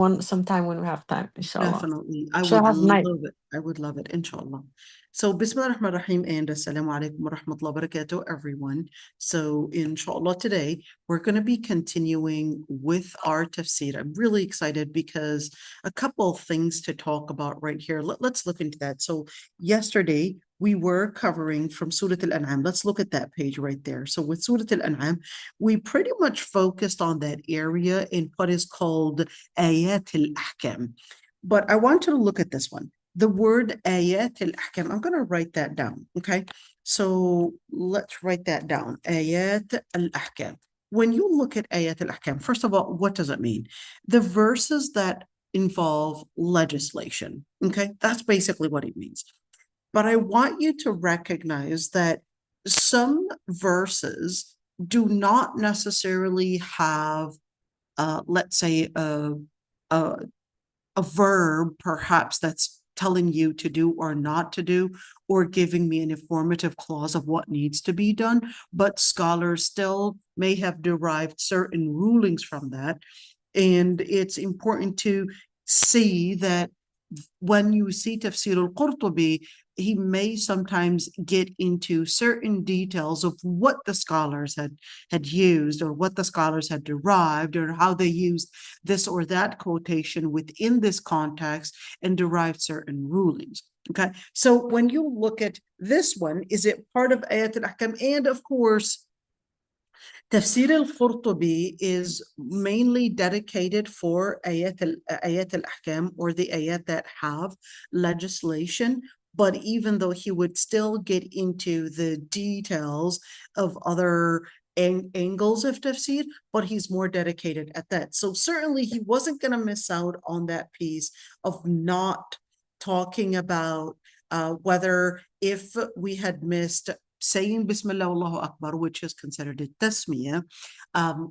one sometime when we have time, inshallah. Definitely. I Shall would have night. love it. I would love it, inshallah. So, Bismillah ar-Rahman ar-Rahim and Assalamu alaikum wa rahmatullahi wa barakatuh, everyone. So, inshallah, today we're going to be continuing with our tafsir. I'm really excited because a couple of things to talk about right here. Let's look into that. So, yesterday we were covering from Surah Al-An'am. Let's look at that page right there. So, with Surah Al-An'am, we pretty much focused on that area in what is called ayat al-ahkam. But I want you to look at this one. The word ayat al-ahkam, I'm going to write that down, okay? So let's write that down. Ayat al-ahkam. When you look at ayat al-ahkam, first of all, what does it mean? The verses that involve legislation, okay? That's basically what it means. But I want you to recognize that some verses do not necessarily have, let's say, a verb perhaps that's telling you to do or not to do, or giving me an informative clause of what needs to be done, but scholars still may have derived certain rulings from that. And it's important to see that when you see Tafsir al-Qurtubi, he may sometimes get into certain details of what the scholars had used or what the scholars had derived or how they used this or that quotation within this context and derived certain rulings. Okay, so when you look at this one, is it part of Ayat al-Ahkam? And of course, Tafsir al-Qurtubi is mainly dedicated for ayat al-ahkam, or the ayat that have legislation, but even though he would still get into the details of other angles of tafsir, but he's more dedicated at that. So certainly he wasn't going to miss out on that piece of not talking about whether if we had missed saying Bismillah Allahu Akbar, which is considered a tasmiyah,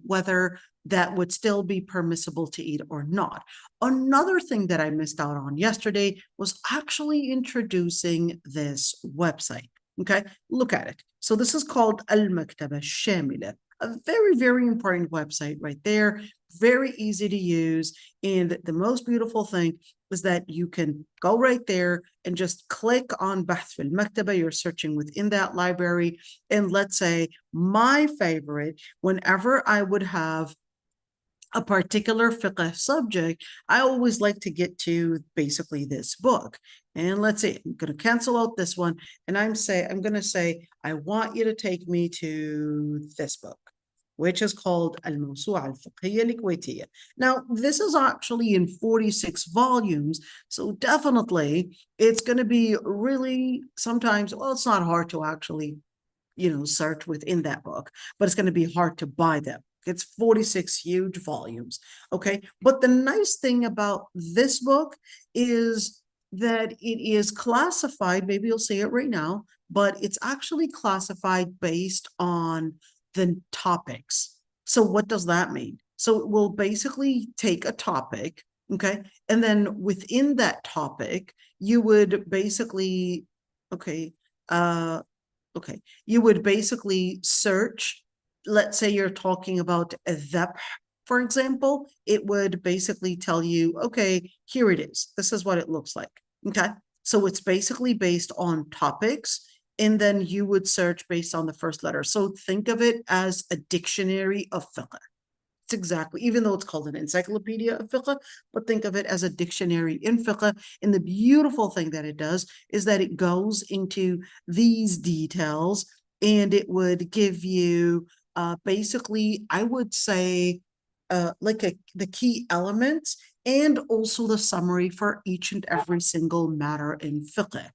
whether that would still be permissible to eat or not. Another thing that I missed out on yesterday was actually introducing this website. Okay, look at it. So this is called Al-Maktaba Shamila, a very, very important website right there, very easy to use. And the most beautiful thing is that you can go right there and just click on Bahth fil Maktaba. You're searching within that library. And let's say my favorite, whenever I would have a particular fiqh subject, I always like to get to basically this book. And let's say I'm going to cancel out this one, and I'm going to say, I want you to take me to this book, which is called Al-Mawsu'a Al-Fiqhiyya Al-Kuwaitiyya. Now, this is actually in 46 volumes, so definitely it's going to be really sometimes, well, it's not hard to actually, search within that book, but it's going to be hard to buy them. It's 46 huge volumes, okay? But the nice thing about this book is that it is classified, maybe you'll see it right now, but it's actually classified based on the topics. So what does that mean? So it will basically take a topic, okay? And then within that topic, you would basically, you would basically search. Let's say you're talking about a dhabh, for example, it would basically tell you, okay, here it is. This is what it looks like, okay? So it's basically based on topics, and then you would search based on the first letter. So think of it as a dictionary of fiqh. It's exactly, even though it's called an encyclopedia of fiqh, but think of it as a dictionary in fiqh. And the beautiful thing that it does is that it goes into these details, and it would give you basically, I would say, the key elements and also the summary for each and every single matter in fiqh.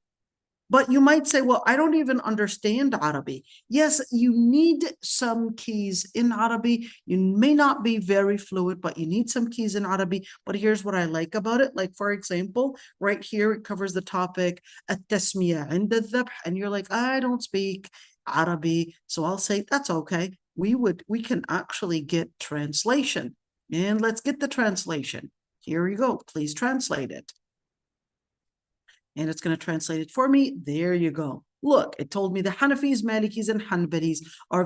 But you might say, well, I don't even understand Arabic. Yes, you need some keys in Arabic. You may not be very fluent, but you need some keys in Arabic. But here's what I like about it. Like, for example, right here, it covers the topic at-tasmiyah and the-dhabh. And you're like, I don't speak Arabic. So I'll say, that's okay. We can actually get translation. And let's get the translation. Here you go. Please translate it. And it's going to translate it for me. There you go. look, it told me the Hanafis, Malikis, and Hanbalis are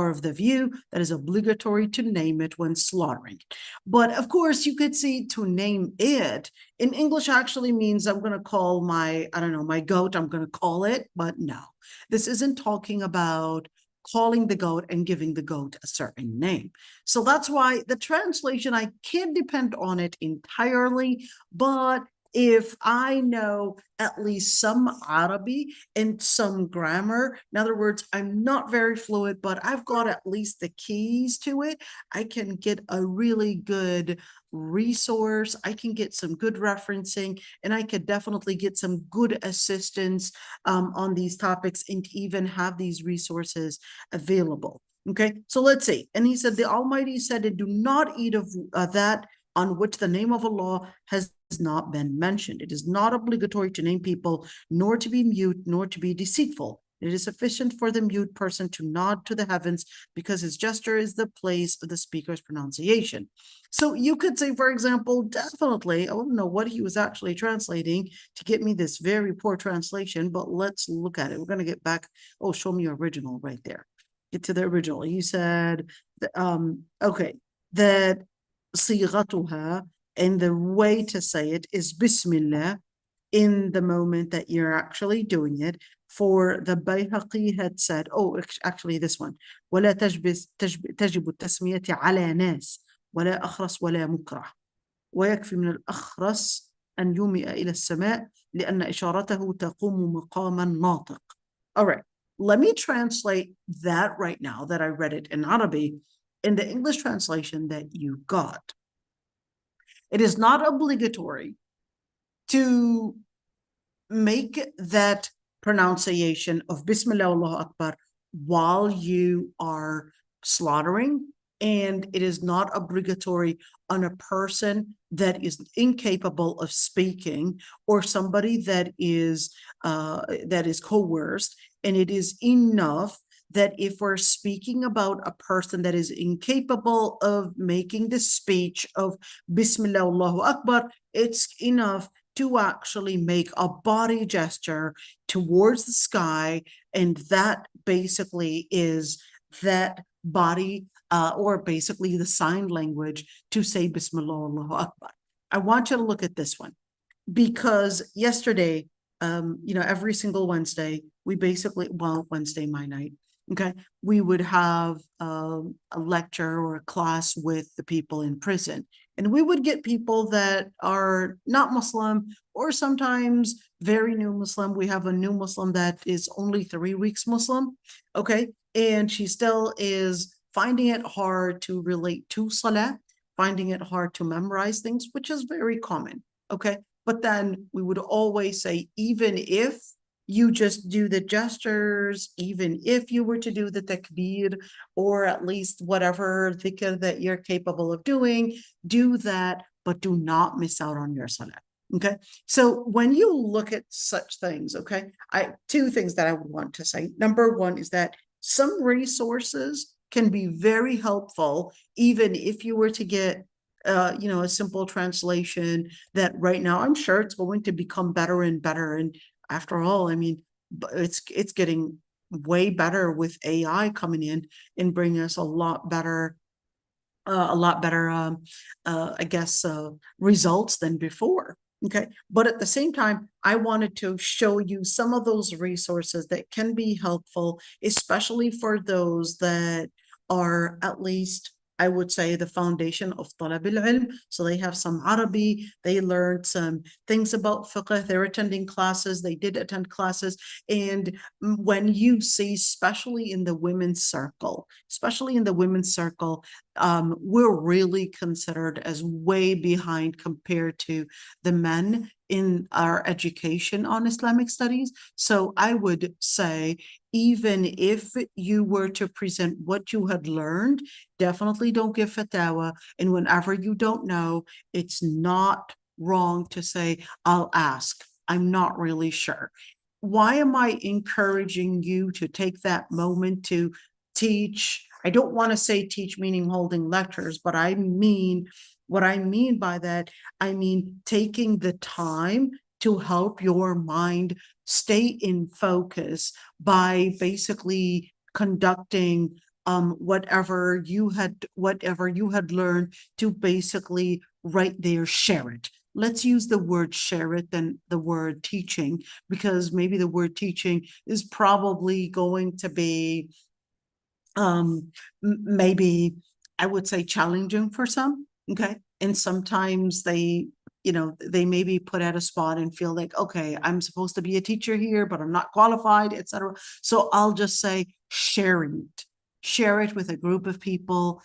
of the view that is obligatory to name it when slaughtering. But of course, you could see to name it in English actually means I'm going to call my, I don't know, my goat, I'm going to call it, but no, this isn't talking about calling the goat and giving the goat a certain name. So that's why the translation, I can't depend on it entirely, but if I know at least some Arabic and some grammar, in other words, I'm not very fluent, but I've got at least the keys to it, I can get a really good resource, I can get some good referencing, and I could definitely get some good assistance on these topics and even have these resources available. Okay, so let's see. And he said, the Almighty said, do not eat of that on which the name of Allah has not been mentioned. It is not obligatory to name people, nor to be mute, nor to be deceitful. It is sufficient for the mute person to nod to the heavens because his gesture is the place of the speaker's pronunciation. So you could say, for example, definitely, I don't know what he was actually translating to get me this very poor translation, but let's look at it. We're going to get back. Oh, show me your original right there. Get to the original. He said, okay, that صيغتها, and the way to say it is Bismillah in the moment that you're actually doing it. For the Bayhaqi had said, oh, actually this one, ولا تجب التسمية على ناس ولا أخرس ولا مكره ويكفي من الأخرس أن يومئ إلى السماء لأن إشارته تقوم مقام الناطق. All right, let me translate that right now that I read it in Arabic in the English translation that you got. It is not obligatory to make that pronunciation of Bismillah Allahu Akbar while you are slaughtering, and it is not obligatory on a person that is incapable of speaking or somebody that is coerced, and it is enough that if we're speaking about a person that is incapable of making the speech of Bismillah Allahu Akbar, it's enough to actually make a body gesture towards the sky, and that basically is that body or basically the sign language to say Bismillah Allahu Akbar. I want you to look at this one because yesterday, every single Wednesday, we basically, Wednesday my night, okay, we would have a lecture or a class with the people in prison. And we would get people that are not Muslim or sometimes very new Muslim. We have a new Muslim that is only 3 weeks Muslim, okay? And she still is finding it hard to relate to Salah, finding it hard to memorize things, which is very common, okay? But then we would always say, even if you just do the gestures, even if you were to do the takbir, or at least whatever dhikr that you're capable of doing, do that, but do not miss out on your salah. Okay, so when you look at such things, okay, two things that I would want to say. Number one is that some resources can be very helpful, even if you were to get a simple translation that right now I'm sure it's going to become better and better. And after all, I mean, it's getting way better with AI coming in and bringing us a lot better, results than before. Okay, but at the same time, I wanted to show you some of those resources that can be helpful, especially for those that are at least, I would say, the foundation of talab al-ilm. So they have some Arabic, they learned some things about fiqh, they're attending classes, they did attend classes. And when you see, especially in the women's circle, we're really considered as way behind compared to the men in our education on Islamic studies. So I would say, even if you were to present what you had learned, definitely don't give fatwa. And whenever you don't know, it's not wrong to say, I'll ask. I'm not really sure. Why am I encouraging you to take that moment to teach? I don't want to say teach meaning holding lectures, but I mean, what I mean by that, I mean taking the time to help your mind stay in focus by basically conducting whatever you had learned, to basically right there share it. Let's use the word share it than the word teaching, because maybe the word teaching is probably going to be maybe, I would say, challenging for some. Okay. And sometimes they may be put at a spot and feel like, okay, I'm supposed to be a teacher here, but I'm not qualified, etc. So I'll just say sharing it. Share it with a group of people,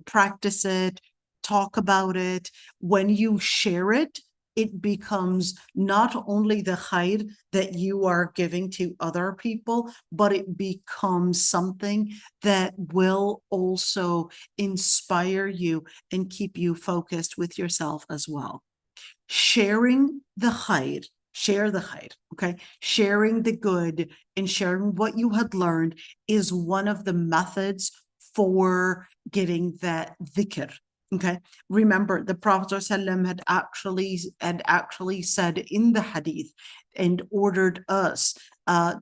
practice it, talk about it. When you share it, it becomes not only the khair that you are giving to other people, but it becomes something that will also inspire you and keep you focused with yourself as well. Sharing the khair, share the khair, okay? Sharing the good and sharing what you had learned is one of the methods for getting that dhikr. Okay, remember the Prophet ﷺ had actually said in the hadith and ordered us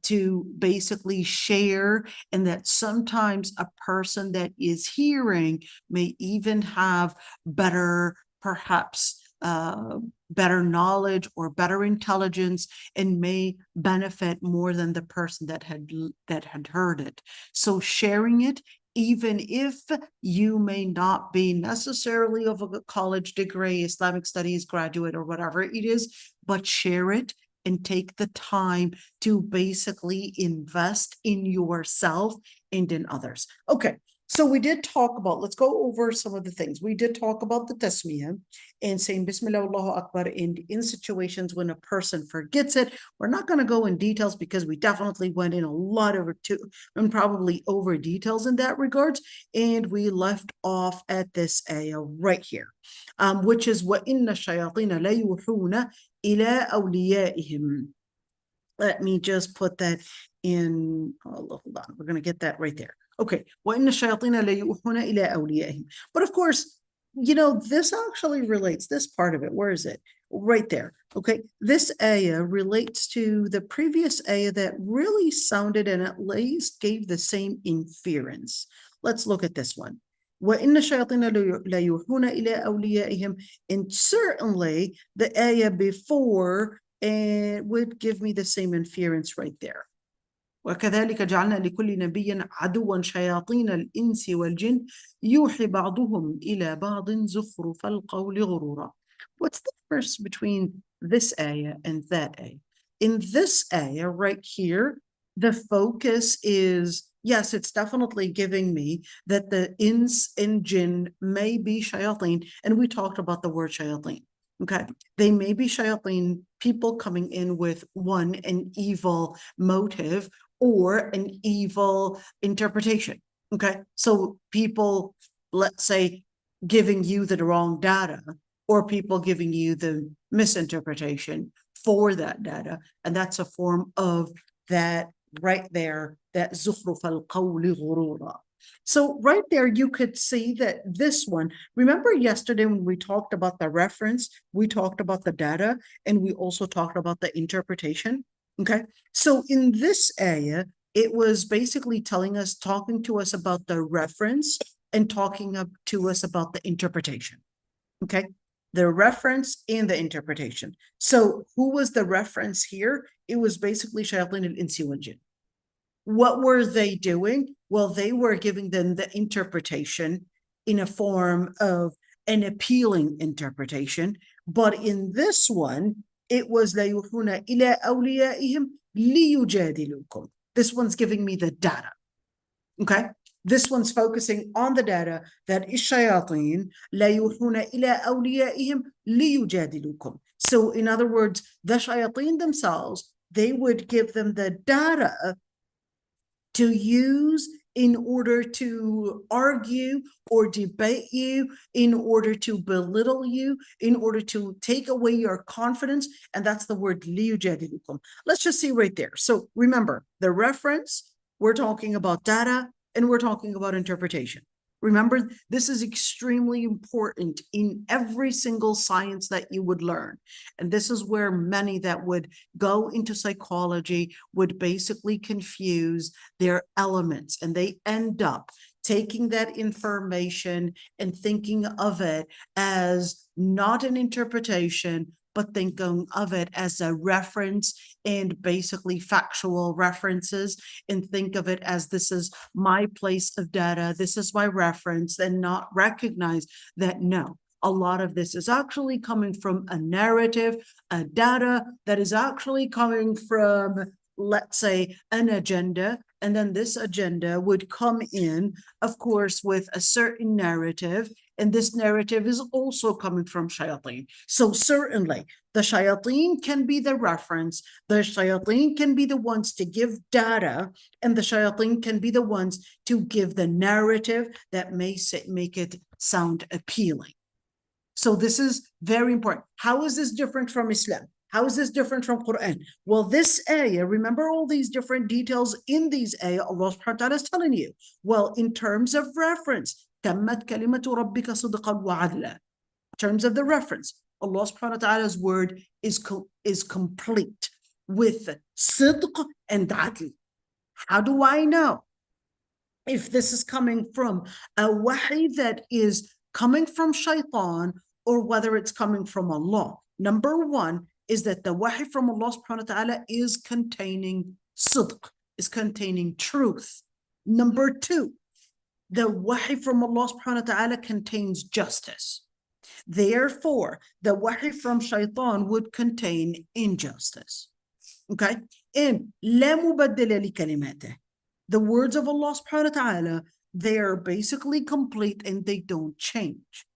to basically share, and that sometimes a person that is hearing may even have better, perhaps better knowledge or better intelligence, and may benefit more than the person that had heard it. So sharing it, even if you may not be necessarily of a college degree, Islamic studies graduate, or whatever it is, but share it and take the time to basically invest in yourself and in others. Okay, so we did talk about, let's go over some of the things. We did talk about the tasmiyah and saying Bismillah, Allahu Akbar, and in situations when a person forgets it. We're not going to go in details because we definitely went in a lot and probably over details in that regards. And we left off at this ayah right here, which is وَإِنَّ الشَّيَاطِينَ لَيُوحُونَ إِلَىٰ أَوْلِيَائِهِمْ. Let me just put that in, hold on, we're going to get that right there. Okay, وَإِنَّ الشَّيَاطِينَ لَيُوحُونَ إِلَىٰ أَوْلِيَائِهِمْ. But of course, this actually relates, this part of it, where is it? Right there. Okay, this ayah relates to the previous ayah that really sounded and at least gave the same inference. Let's look at this one. وَإِنَّ الشَّيَاطِينَ لَيُوحُونَ إِلَىٰ أَوْلِيَائِهِمْ. And certainly the ayah before would give me the same inference right there. وكذلك جعلنا لكل نبي عدوا شياطين الإنس والجن يوحي بعضهم إلى بعض زخرف القول غرورا. What's the difference between this ayah and that ayah? In this ayah right here, the focus is, yes, it's definitely giving me that the ins and jinn may be shayateen, and we talked about the word shayateen. Okay, they may be shayateen, people coming in with an evil motive or an evil interpretation. Okay, so people, let's say, giving you the wrong data, or people giving you the misinterpretation for that data, and that's a form of that right there, that zukhruf al-qawli ghurura. So right there, you could see that this one, remember yesterday when we talked about the reference, we talked about the data, and we also talked about the interpretation. Okay, so in this ayah, it was basically talking to us about the reference and talking to us about the interpretation. Okay, the reference and the interpretation. So who was the reference here? It was basically shayateen al-insi wal jinn. What were they doing? Well, they were giving them the interpretation in a form of an appealing interpretation. But in this one, it was لَا يُوحُونَ إِلَىٰ أَوْلِيَائِهِمْ لِيُجَادِلُوكُمْ. This one's giving me the data. Okay? This one's focusing on the data that is shayateen لَا يُوحُونَ إِلَىٰ أَوْلِيَائِهِمْ لِيُجَادِلُوكُمْ. So in other words, the shayateen themselves, they would give them the data to use in order to argue or debate you, in order to belittle you, in order to take away your confidence. And that's the word liyujadilukum. Let's just see right there. So remember, the reference, we're talking about data and we're talking about interpretation. Remember, this is extremely important in every single science that you would learn. And this is where many that would go into psychology would basically confuse their elements, and they end up taking that information and thinking of it as not an interpretation, but thinking of it as a reference and basically factual references, and think of it as this is my place of data, this is my reference, and not recognize that no, a lot of this is actually coming from a narrative, a data that is actually coming from, let's say, an agenda. And then this agenda would come in, of course, with a certain narrative. And this narrative is also coming from shayateen. So certainly the shayateen can be the reference, the shayateen can be the ones to give data, and the shayateen can be the ones to give the narrative that may make it sound appealing. So this is very important. How is this different from Islam? How is this different from Quran? Well, this ayah, remember all these different details in these ayah, Allah subhanahu wa ta'ala is telling you. Well, in terms of reference, تَمَّتْ كَلِمَةُ رَبِّكَ صِدْقًا وَعَدْلًا. In terms of the reference, Allah subhanahu wa ta'ala's word is complete with sidq and adl. How do I know if this is coming from a wahi that is coming from shaitan or whether it's coming from Allah? Number one is that the wahi from Allah subhanahu wa ta'ala is containing sidq, is containing truth. Number two, the wahi from Allah subhanahu wa ta'ala contains justice. Therefore, the wahi from shaitan would contain injustice. Okay? And لا مبدل لكلماته. The words of Allah subhanahu wa ta'ala, they are basically complete and they don't change.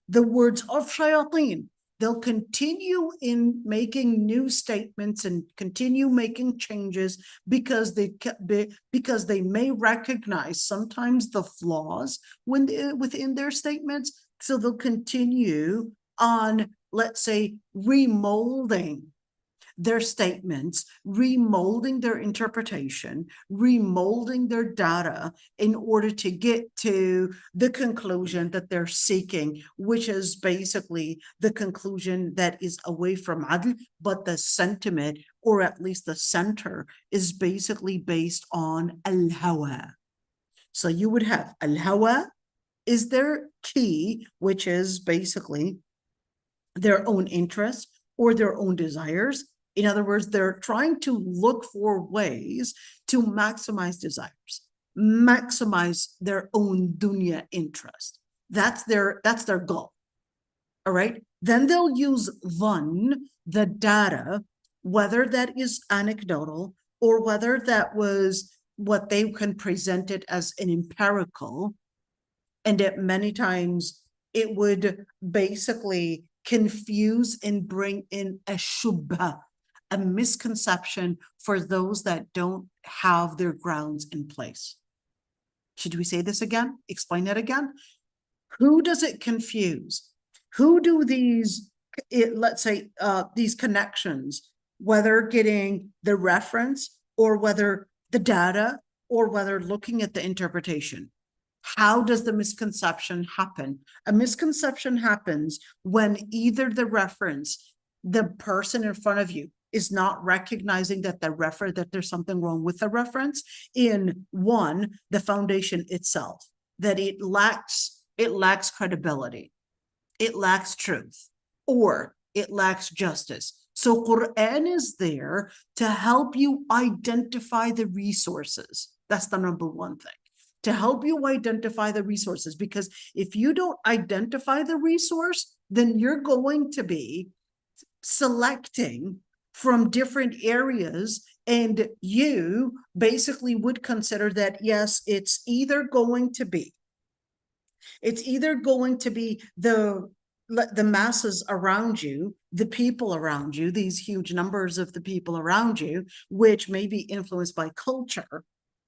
The words of shayateen, they'll continue in making new statements and continue making changes because they may recognize sometimes the flaws within their statements. So they'll continue on, let's say, remolding their statements, remolding their interpretation, remolding their data in order to get to the conclusion that they're seeking, which is basically the conclusion that is away from adl, but the sentiment, or at least the center, is basically based on al-hawa. So you would have al-hawa is their key, which is basically their own interests or their own desires. In other words, they're trying to look for ways to maximize desires, maximize their own dunya interest. That's their goal. All right. Then they'll use dhann, the data, whether that is anecdotal or whether that was what they can present it as an empirical. And that many times it would basically confuse and bring in a shubha, a misconception for those that don't have their grounds in place. Should we say this again? Explain it again? Who does it confuse? Who do these, let's say, these connections, whether getting the reference or whether the data or whether looking at the interpretation? How does the misconception happen? A misconception happens when either the reference, the person in front of you, is not recognizing that that there's something wrong with the reference in one, the foundation itself, that it lacks credibility, it lacks truth, or it lacks justice. So Quran is there to help you identify the resources. That's the number one thing, to help you identify the resources, because if you don't identify the resource, then you're going to be selecting from different areas, and you basically would consider that, yes, it's either going to be the masses around you, the people around you, these huge numbers of the people around you, which may be influenced by culture,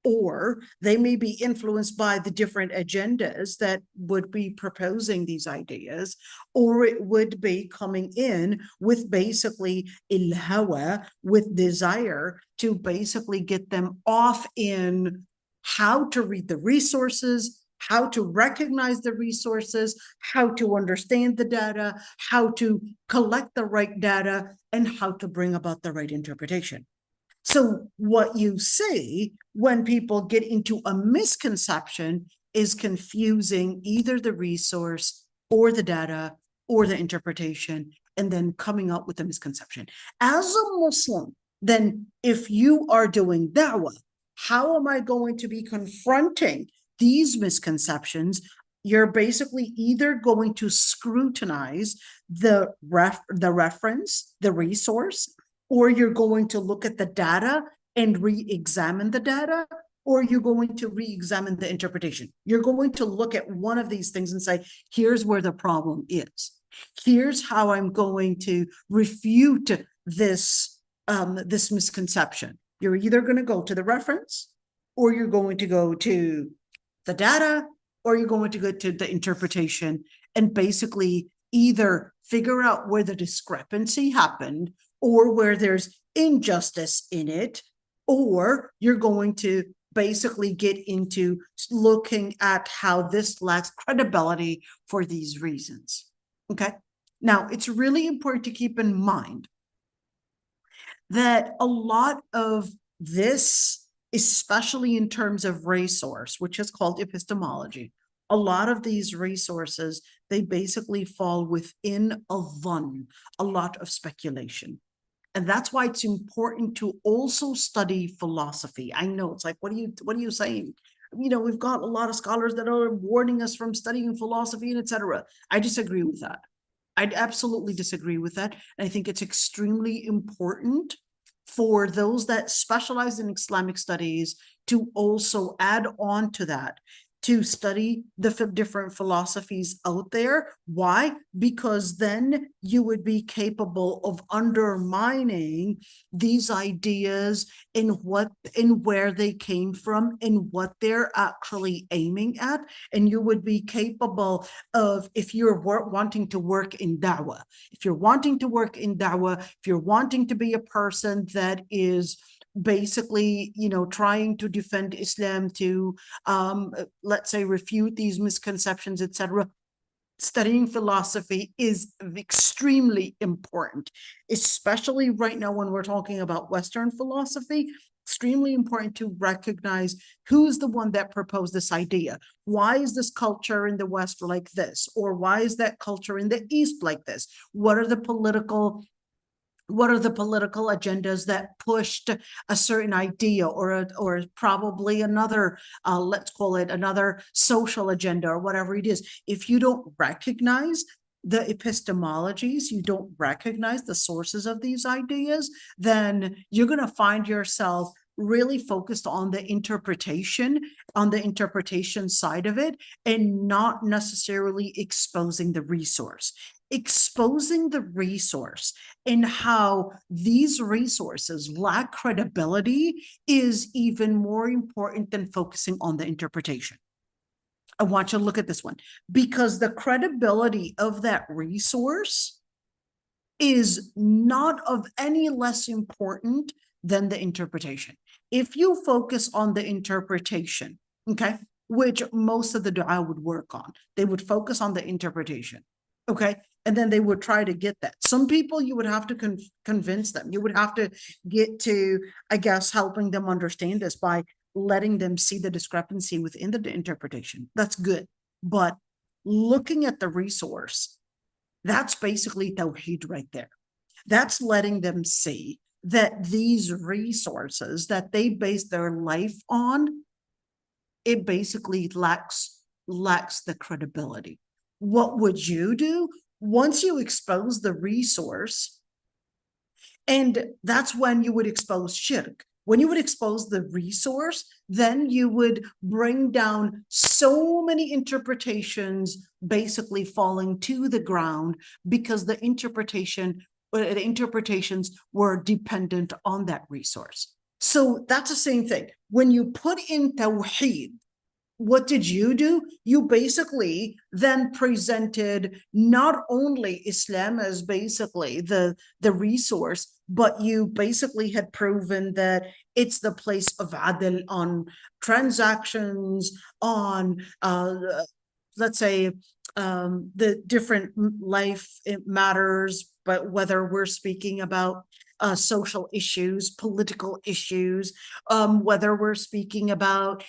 or they may be influenced by the different agendas that would be proposing these ideas, or it would be coming in with basically il-hawa, with desire to basically get them off in how to read the resources, how to recognize the resources, how to understand the data, how to collect the right data, and how to bring about the right interpretation. So what you see when people get into a misconception is confusing either the resource or the data or the interpretation, and then coming up with a misconception. As a Muslim, then if you are doing da'wah, how am I going to be confronting these misconceptions? You're basically either going to scrutinize the reference, the resource, or you're going to look at the data and re-examine the data, or you're going to re-examine the interpretation. You're going to look at one of these things and say, here's where the problem is. Here's how I'm going to refute this, this misconception. You're either going to go to the reference, or you're going to go to the data, or you're going to go to the interpretation, and basically either figure out where the discrepancy happened or where there's injustice in it, or you're going to basically get into looking at how this lacks credibility for these reasons. Okay. Now, it's really important to keep in mind that a lot of this, especially in terms of resource, which is called epistemology, a lot of these resources, they basically fall within a dhann, a lot of speculation. And that's why it's important to also study philosophy. I know it's like, what are you saying? You know, we've got a lot of scholars that are warning us from studying philosophy and etc. I disagree with that. I'd absolutely disagree with that. And I think it's extremely important for those that specialize in Islamic studies to also add on to that, to study the different philosophies out there. Why? Because then you would be capable of undermining these ideas in where they came from and what they're actually aiming at. And you would be capable of, if you're wanting to work in da'wah, if you're wanting to be a person that is basically, you know, trying to defend Islam, to let's say refute these misconceptions, etc. Studying philosophy is extremely important, especially right now when we're talking about Western philosophy. Extremely important to recognize who's the one that proposed this idea. Why is this culture in the West like this? Or why is that culture in the East like this? What are the political agendas that pushed a certain idea, or probably another, let's call it another social agenda or whatever it is? If you don't recognize the epistemologies, you don't recognize the sources of these ideas, then you're going to find yourself really focused on the interpretation side of it, and not necessarily exposing the resource. Exposing the resource and how these resources lack credibility is even more important than focusing on the interpretation. I want you to look at this one, because the credibility of that resource is not of any less important than the interpretation. If you focus on the interpretation, okay, which most of the dua would work on, they would focus on the interpretation. Okay. And then they would try to get that. Some people, you would have to convince them. You would have to get to, I guess, helping them understand this by letting them see the discrepancy within the interpretation. That's good. But looking at the resource, that's basically tawheed right there. That's letting them see that these resources that they base their life on, it basically lacks the credibility. What would you do? Once you expose the resource, and that's when you would expose shirk. When you would expose the resource, then you would bring down so many interpretations basically falling to the ground, because the interpretations were dependent on that resource. So that's the same thing. When you put in tawheed, what did you do? You basically then presented not only Islam as basically the resource, but you basically had proven that it's the place of adl on transactions, on let's say the different life matters, but whether we're speaking about social issues, political issues, whether we're speaking about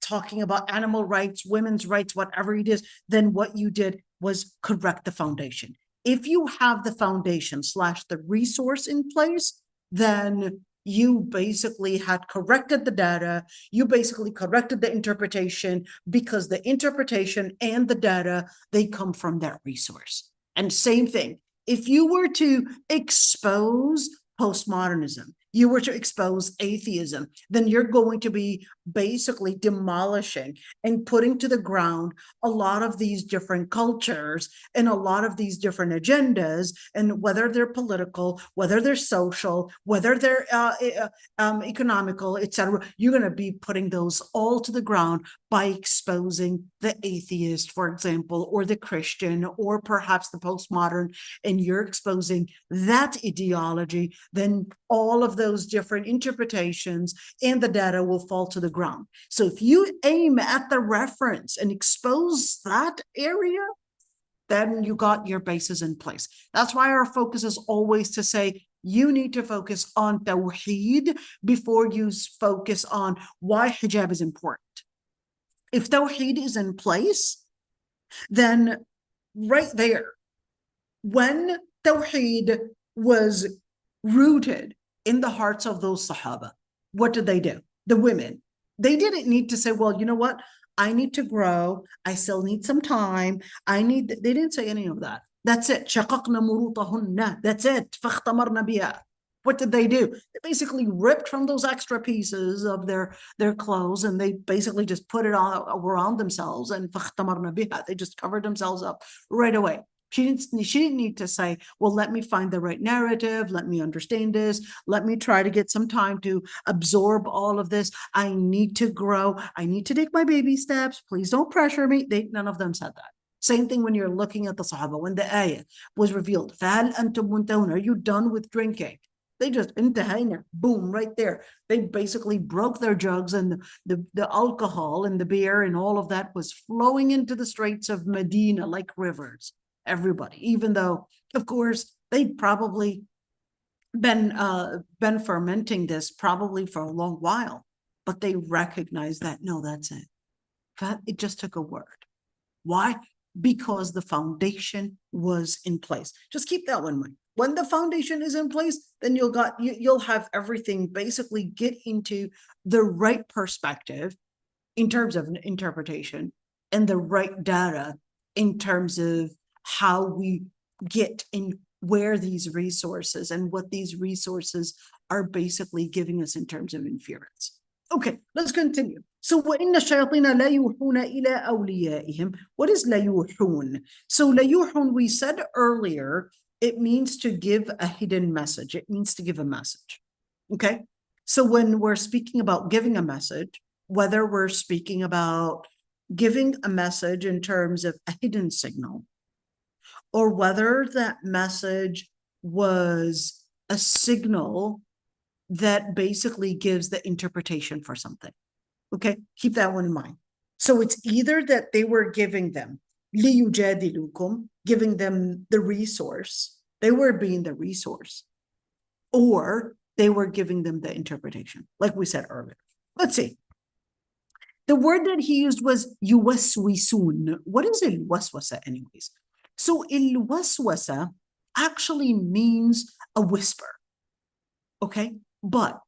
talking about animal rights, women's rights, whatever it is, then what you did was correct the foundation. If you have the foundation / the resource in place, then you basically had corrected the data, you basically corrected the interpretation, because the interpretation and the data, they come from that resource. And same thing, if you were to expose postmodernism, you were to expose atheism, then you're going to be basically demolishing and putting to the ground a lot of these different cultures and a lot of these different agendas, and whether they're political, whether they're social, whether they're economical, etc. You're going to be putting those all to the ground by exposing the atheist, for example, or the Christian, or perhaps the postmodern, and you're exposing that ideology, then all of those different interpretations and the data will fall to the ground. So if you aim at the reference and expose that area, then you got your bases in place. That's why our focus is always to say, you need to focus on tawheed before you focus on why hijab is important. If tawheed is in place, then right there, when tawheed was rooted in the hearts of those Sahaba, what did they do? The women, they didn't need to say, well, you know what? I need to grow. I still need some time. They didn't say any of that. That's it. شَقَقْنَ مُرُوطَهُنَّ. That's it. فَاخْتَمَرْنَ بِهَا. What did they do? They basically ripped from those extra pieces of their clothes, and they basically just put it on around themselves, and فَاخْتَمَرْنَ بِهَا. They just covered themselves up right away. She didn't need to say, well, let me find the right narrative. Let me understand this. Let me try to get some time to absorb all of this. I need to grow. I need to take my baby steps. Please don't pressure me. None of them said that. Same thing when you're looking at the Sahaba, when the ayah was revealed. فَهَلْ أَنْتُمْ مُنْتَهُونَ? Are you done with drinking? They just, intahayna, boom, right there. They basically broke their jugs, and the alcohol and the beer and all of that was flowing into the streets of Medina like rivers. Everybody, even though, of course, they'd probably been fermenting this probably for a long while, but they recognized that, no, that's it. It just took a word. Why? Because the foundation was in place. Just keep that one in mind. When the foundation is in place, then you'll have everything basically get into the right perspective in terms of an interpretation, and the right data in terms of how we get in where these resources and what these resources are basically giving us in terms of inference. Okay, let's continue. So وَإِنَّ الشَّيَاطِينَ لَا يُوحُونَ إِلَىٰ أَوْلِيَائِهِمْ. What is لَا يُوحُونَ? So لَا يُوحُونَ, we said earlier, it means to give a hidden message. It means to give a message. Okay, so when we're speaking about giving a message, whether we're speaking about giving a message in terms of a hidden signal, or whether that message was a signal that basically gives the interpretation for something. Okay, keep that one in mind. So it's either that they were giving them لِيُجَادِلُكُمْ, giving them the resource, they were being the resource, or they were giving them the interpretation, like we said earlier. Let's see. The word that he used was يُوَسْوِسُونَ. What is al-waswasa anyways? So al-waswasa actually means a whisper, okay? But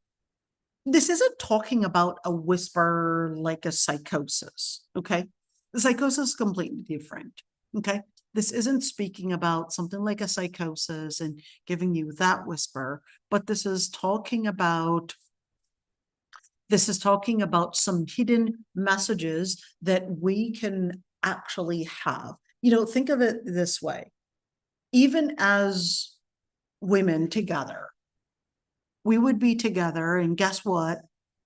this isn't talking about a whisper like a psychosis, okay? The psychosis is completely different, okay? This isn't speaking about something like a psychosis and giving you that whisper, but this is talking about some hidden messages that we can actually have. You know, think of it this way. Even as women together, we would be together, and guess what?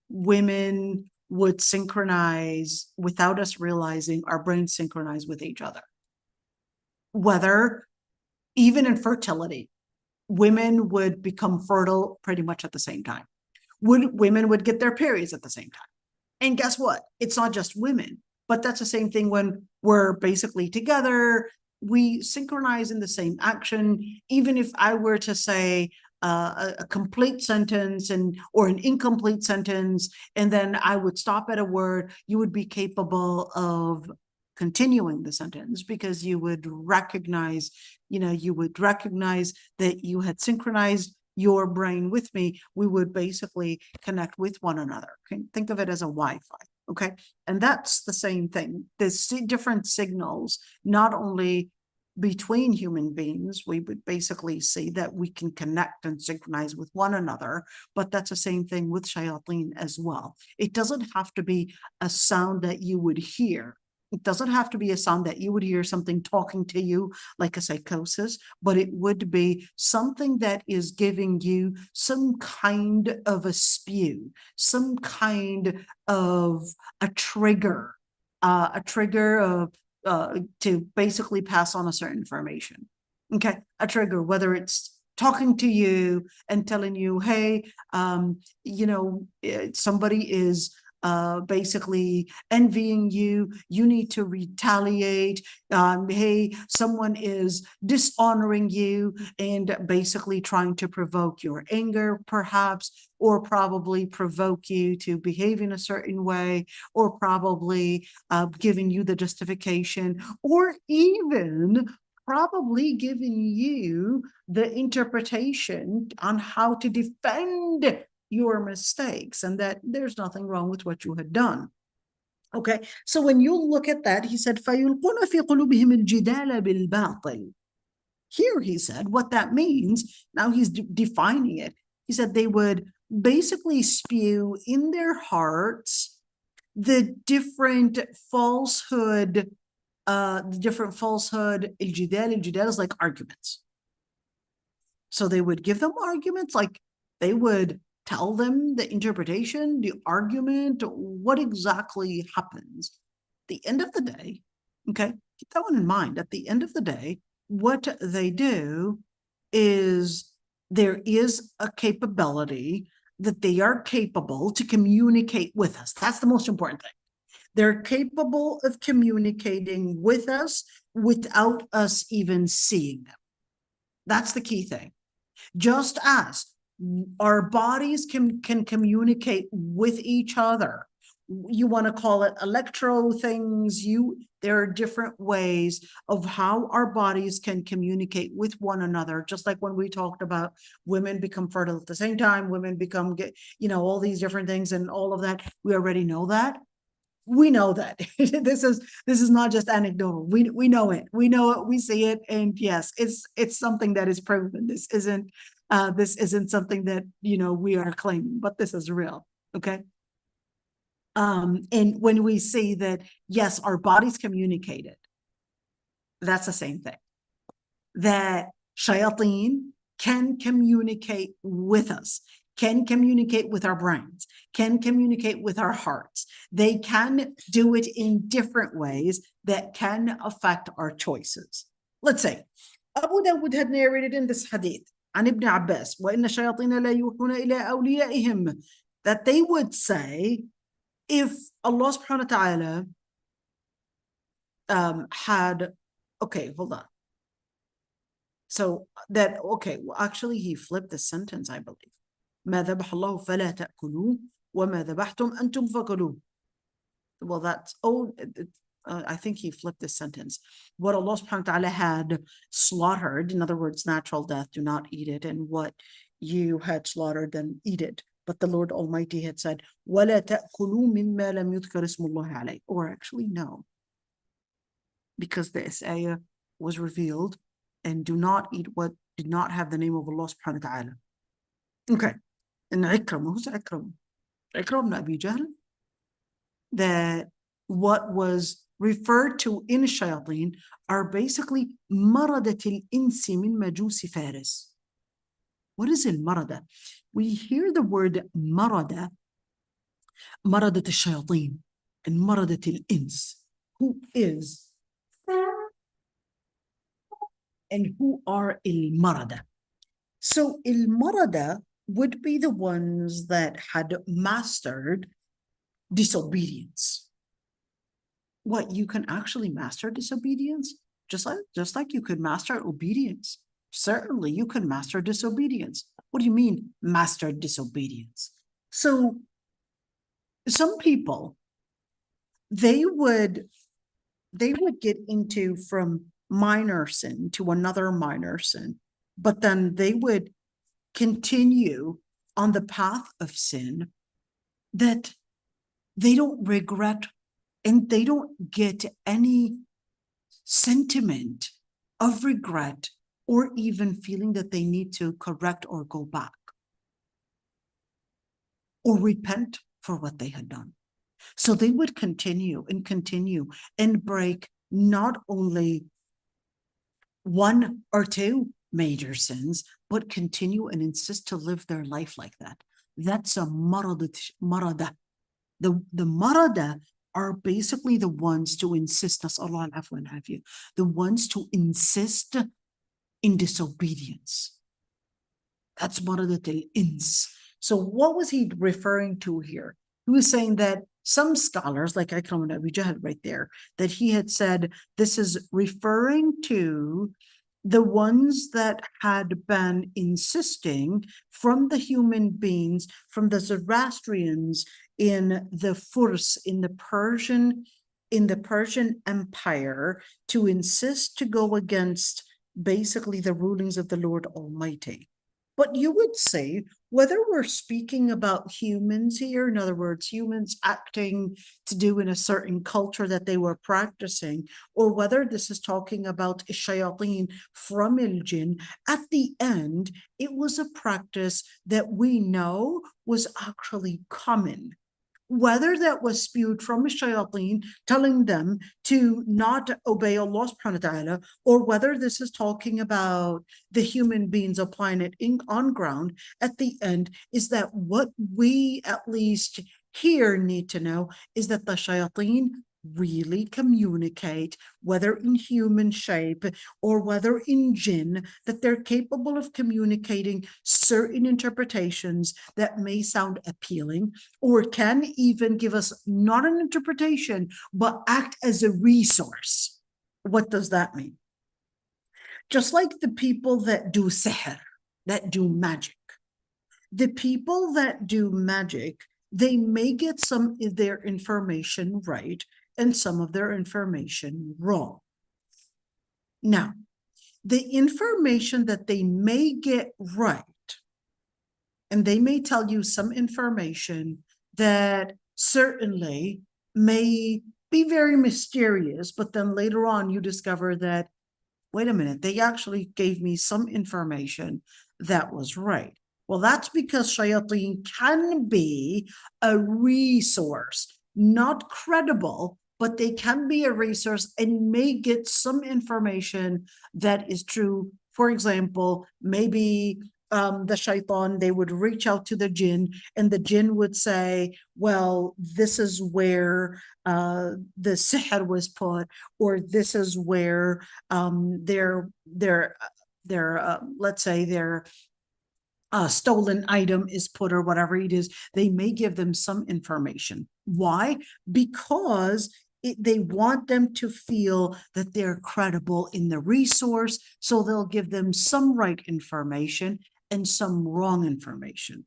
Women would synchronize without us realizing. Our brains synchronize with each other. Whether even in fertility, women would become fertile pretty much at the same time. Women would get their periods at the same time. And guess what? It's not just women, but that's the same thing when we're basically together. We synchronize in the same action. Even if I were to say a complete sentence or an incomplete sentence, and then I would stop at a word, you would be capable of continuing the sentence because you would recognize, that you had synchronized your brain with me. We would basically connect with one another. Think of it as a Wi-Fi. Okay. And that's the same thing. There's different signals, not only between human beings. We would basically see that we can connect and synchronize with one another, but that's the same thing with shayateen as well. It doesn't have to be a sound that you would hear. It doesn't have to be a sound that you would hear something talking to you like a psychosis, but it would be something that is giving you some kind of a spew, some kind of a trigger of to basically pass on a certain information. Okay, a trigger, whether it's talking to you and telling you, hey, somebody is basically envying you, you need to retaliate. Hey, someone is dishonoring you and basically trying to provoke your anger, perhaps, or probably provoke you to behave in a certain way, or probably giving you the justification, or even probably giving you the interpretation on how to defend your mistakes and that there's nothing wrong with what you had done. Okay, so when you look at that, he said, فَيُلْقُونَ فِي قُلُوبِهِمُ الْجِدَالَ بِالْبَاطِلِ. Here he said what that means. Now he's defining it. He said they would basically spew in their hearts the different falsehood. Al-jidal is like arguments. So they would give them arguments, like they would tell them the interpretation, the argument, what exactly happens. At the end of the day, okay, keep that one in mind. At the end of the day, what they do is there is a capability that they are capable to communicate with us. That's the most important thing. They're capable of communicating with us without us even seeing them. That's the key thing. Just as our bodies can communicate with each other. You want to call it electro things. There are different ways of how our bodies can communicate with one another. Just like when we talked about women become fertile at the same time, women become, all these different things and all of that. We already know that. We know that. This is not just anecdotal. We know it. We know it. We see it. And yes, it's something that is proven. This isn't something that we are claiming, but this is real. Okay. And when we see that, yes, our bodies communicated, that's the same thing. That shayateen can communicate with us, can communicate with our brains, can communicate with our hearts. They can do it in different ways that can affect our choices. Let's say Abu Dawud had narrated in this hadith عن ابن عباس وإن الشياطين لا يوحون إلى أوليائهم, that they would say, if Allah subhanahu wa ta'ala had, okay, hold on. So that, okay, well, actually he flipped the sentence, I believe. ما ذبح الله فلا تأكلوه وما ذبحتم أنتم فكلوه. Well, that's, I think he flipped this sentence. What Allah subhanahu wa ta'ala had slaughtered, in other words, natural death, do not eat it. And what you had slaughtered, then eat it. But the Lord Almighty had said, وَلَا تَأْكُلُوا مِمَّا لَمْ يُذْكَرِ اسْمُ اللَّهِ عَلَيْهِ. Or actually, no. Because this ayah was revealed, and do not eat what did not have the name of Allah subhanahu wa ta'ala. Okay. And Ikram, who's Ikram? Ikram ibn Abi Jahl. That what was referred to in shayateen are basically maradat al-insi min majusi Faris. What is al-marada? We hear the word marada مردة الشياطين and مردة الإنس. Who is and who are المردة? So المردة would be the ones that had mastered disobedience. What, you can actually master disobedience? Just like you could master obedience. Certainly you can master disobedience. What do you mean, master disobedience? So some people, they would get into from minor sin to another minor sin, but then they would continue on the path of sin that they don't regret and they don't get any sentiment of regret or even feeling that they need to correct or go back or repent for what they had done. So they would continue and break not only one or two major sins, but continue and insist to live their life like that. That's a marada. The marada are basically the ones to insist, nas'Allah al-afwa and have you, the ones to insist in disobedience. That's maradat al-ins. So what was he referring to here? He was saying that some scholars, like Ikram ibn Abi Jahl right there, that he had said this is referring to the ones that had been insisting from the human beings, from the Zoroastrians in the Furs, in the Persian Empire, to insist to go against basically the rulings of the Lord Almighty. But you would say, whether we're speaking about humans here, in other words, humans acting to do in a certain culture that they were practicing, or whether this is talking about shayateen from al-jinn, at the end, it was a practice that we know was actually common. Whether that was spewed from a shayateen telling them to not obey Allah subhanahu wa ta'ala, or whether this is talking about the human beings applying it on ground, at the end is that what we at least here need to know is that the shayateen really communicate, whether in human shape or whether in jinn, that they're capable of communicating certain interpretations that may sound appealing or can even give us not an interpretation, but act as a resource. What does that mean? Just like the people that do sihr, that do magic, the people that do magic, they may get some of their information right and some of their information wrong. Now, the information that they may get right, and they may tell you some information that certainly may be very mysterious, but then later on you discover that, wait a minute, they actually gave me some information that was right. Well, that's because shayateen can be a resource, not credible, but they can be a resource and may get some information that is true. For example, maybe the shaitan, they would reach out to the jinn and the jinn would say, well, this is where the sihr was put, or this is where let's say their stolen item is put, or whatever it is. They may give them some information. Why? Because they want them to feel that they're credible in the resource, so they'll give them some right information and some wrong information.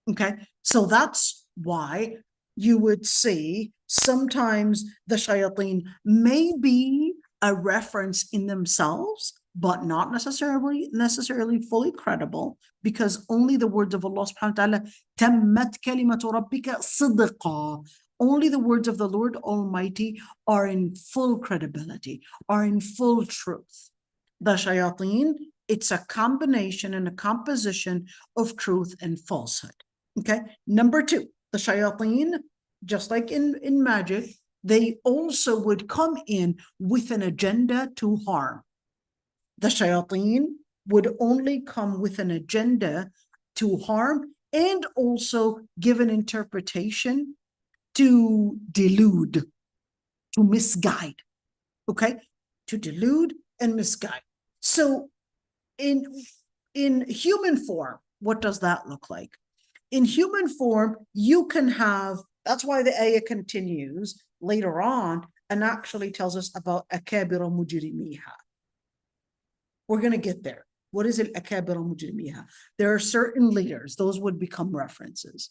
Okay, so that's why you would see sometimes the shayateen may be a reference in themselves, but not necessarily fully credible, because only the words of Allah subhanahu wa ta'ala, tammat kalimatu rabbika sidqa, only the words of the Lord Almighty are in full credibility, are in full truth. The shayateen, it's a combination and a composition of truth and falsehood. Okay, number two, the shayateen, just like in magic, they also would come in with an agenda to harm. The shayateen would only come with an agenda to harm and also give an interpretation to delude, to misguide, okay? To delude and misguide. So in human form, what does that look like? In human form, you can have, that's why the ayah continues later on and actually tells us about akabira mujrimiha. We're going to get there. What is it, akabira mujrimiha? There are certain leaders, those would become references.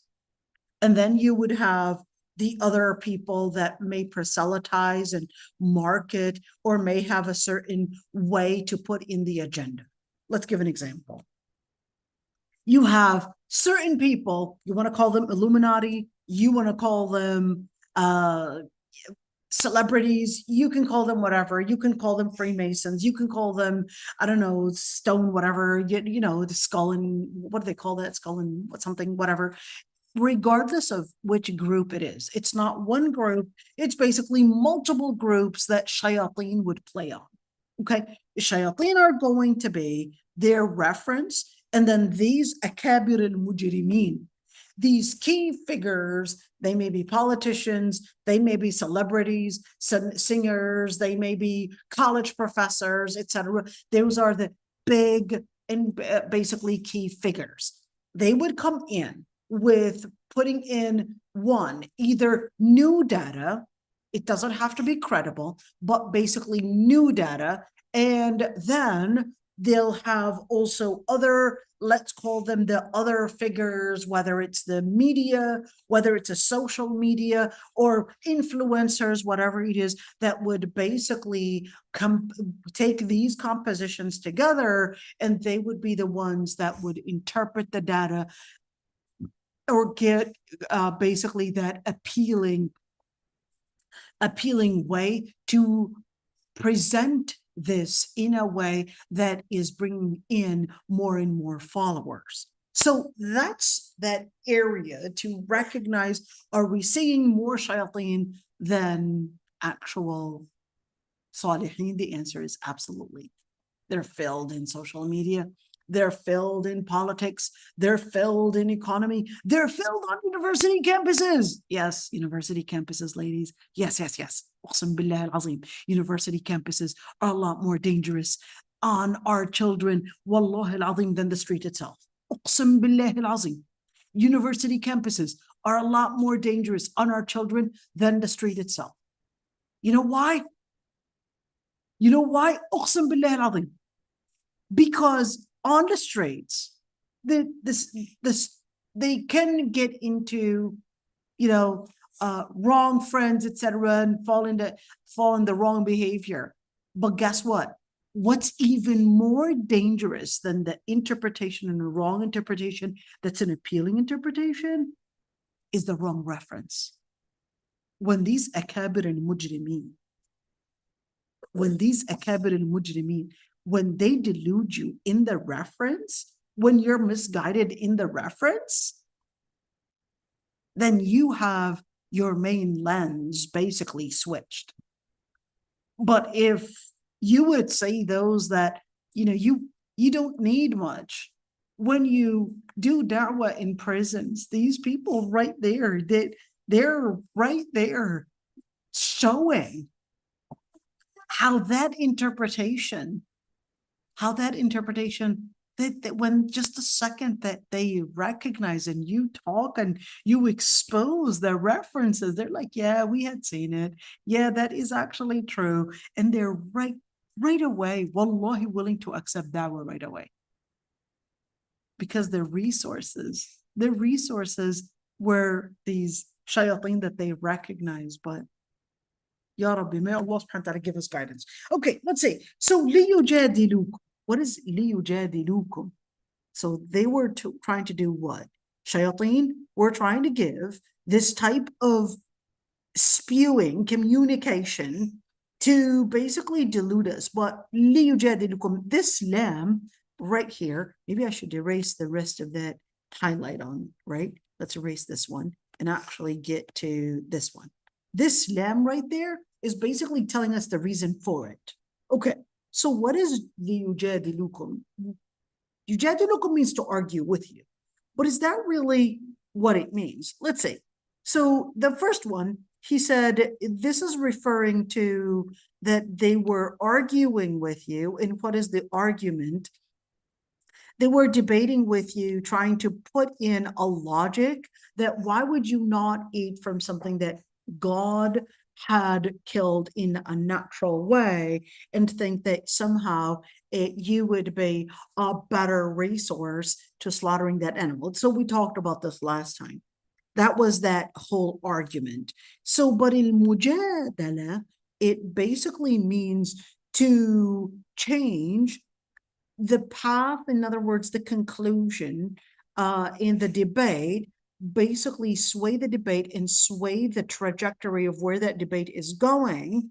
And then you would have the other people that may proselytize and market or may have a certain way to put in the agenda. Let's give an example. You have certain people, you want to call them Illuminati, you want to call them celebrities, you can call them whatever, you can call them Freemasons, you can call them, I don't know, stone, whatever, you know, the skull and, what do they call that? Skull and something, whatever. Regardless of which group it is, it's not one group, it's basically multiple groups that shayateen would play on. Okay, shayateen are going to be their reference, and then these akabir al-mujrimin, these key figures, they may be politicians, they may be celebrities, singers, they may be college professors, etc. Those are the big and basically key figures. They would come in with putting in one, either new data, it doesn't have to be credible, but basically new data, and then they'll have also other, let's call them the other figures, whether it's the media, whether it's a social media or influencers, whatever it is, that would basically take these compositions together, and they would be the ones that would interpret the data or get basically that appealing way to present this in a way that is bringing in more and more followers. So that's that area to recognize, are we seeing more shayateen than actual salihin? The answer is absolutely. They're filled in social media. They're filled in politics. They're filled in economy. They're filled on university campuses. Yes, university campuses, ladies. Yes, yes, yes. Aqsam billah al-azim. University campuses are a lot more dangerous on our children, wallahi al-azim, than the street itself. Aqsam billah al-azim. University campuses are a lot more dangerous on our children than the street itself. You know why? You know why? Aqsam billah al-azim. Because on the streets, they can get into, wrong friends, etc., and fall in the wrong behavior. But guess what? What's even more dangerous than the interpretation and the wrong interpretation that's an appealing interpretation is the wrong reference. When these akabir al-mujrimeen, when they delude you in the reference, when you're misguided in the reference, then you have your main lens basically switched. But if you would say those that, you don't need much, when you do da'wah in prisons, these people right there, they're right there showing how that interpretation, that when just a second that they recognize and you talk and you expose their references, they're like, yeah, we had seen it. Yeah, that is actually true. And they're right away, wallahi, willing to accept da'wah right away. Because their resources were these shayateen that they recognize. But Ya Rabbi, may Allah subhanahu wa ta'ala give us guidance. Okay, let's see. So, liyujadilukum. What is liyujadilukum? So they were trying to do what? Shayateen were trying to give this type of spewing communication to basically delude us. But liyujadilukum, this lam right here, maybe I should erase the rest of that highlight on, right? Let's erase this one and actually get to this one. This lam right there is basically telling us the reason for it. Okay, so what is liyujadilukum? Yujadilukum means to argue with you. But is that really what it means? Let's say So the first one, he said, this is referring to that they were arguing with you. And what is the argument? They were debating with you, trying to put in a logic that why would you not eat from something that God had killed in a natural way, and think that somehow you would be a better resource to slaughtering that animal. So we talked about this last time. That was that whole argument. So, but in mujadala, it basically means to change the path, in other words, the conclusion in the debate, basically sway the debate and sway the trajectory of where that debate is going.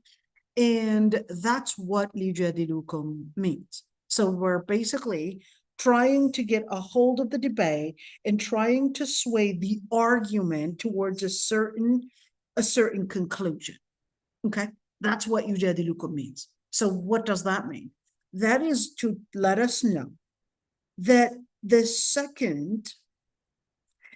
And that's what liyujadilukum means. So we're basically trying to get a hold of the debate and trying to sway the argument towards a certain conclusion. Okay, that's what yujadilukum means. So what does that mean? That is to let us know that the second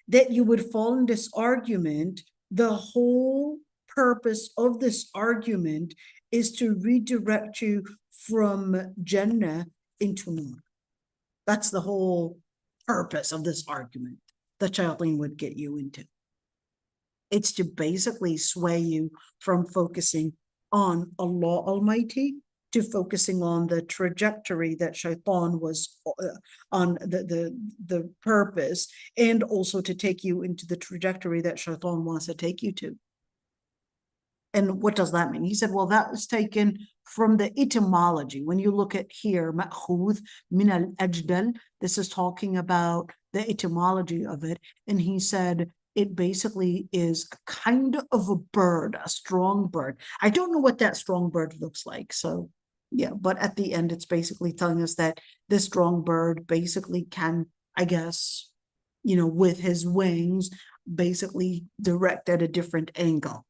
that you would fall in this argument, the whole purpose of this argument is to redirect you from Jannah into Nar. That's the whole purpose of this argument that Shaitan would get you into. It's to basically sway you from focusing on Allah Almighty to focusing on the trajectory that Shaitan was on, the purpose, and also to take you into the trajectory that Shaitan wants to take you to. And what does that mean? He said, well, that was taken from the etymology. When you look at here, ma'khudh min al-ajdal, this is talking about the etymology of it. And he said, it basically is a kind of a bird, a strong bird. I don't know what that strong bird looks like. So yeah, but at the end, it's basically telling us that this strong bird basically can, I guess, with his wings, basically direct at a different angle.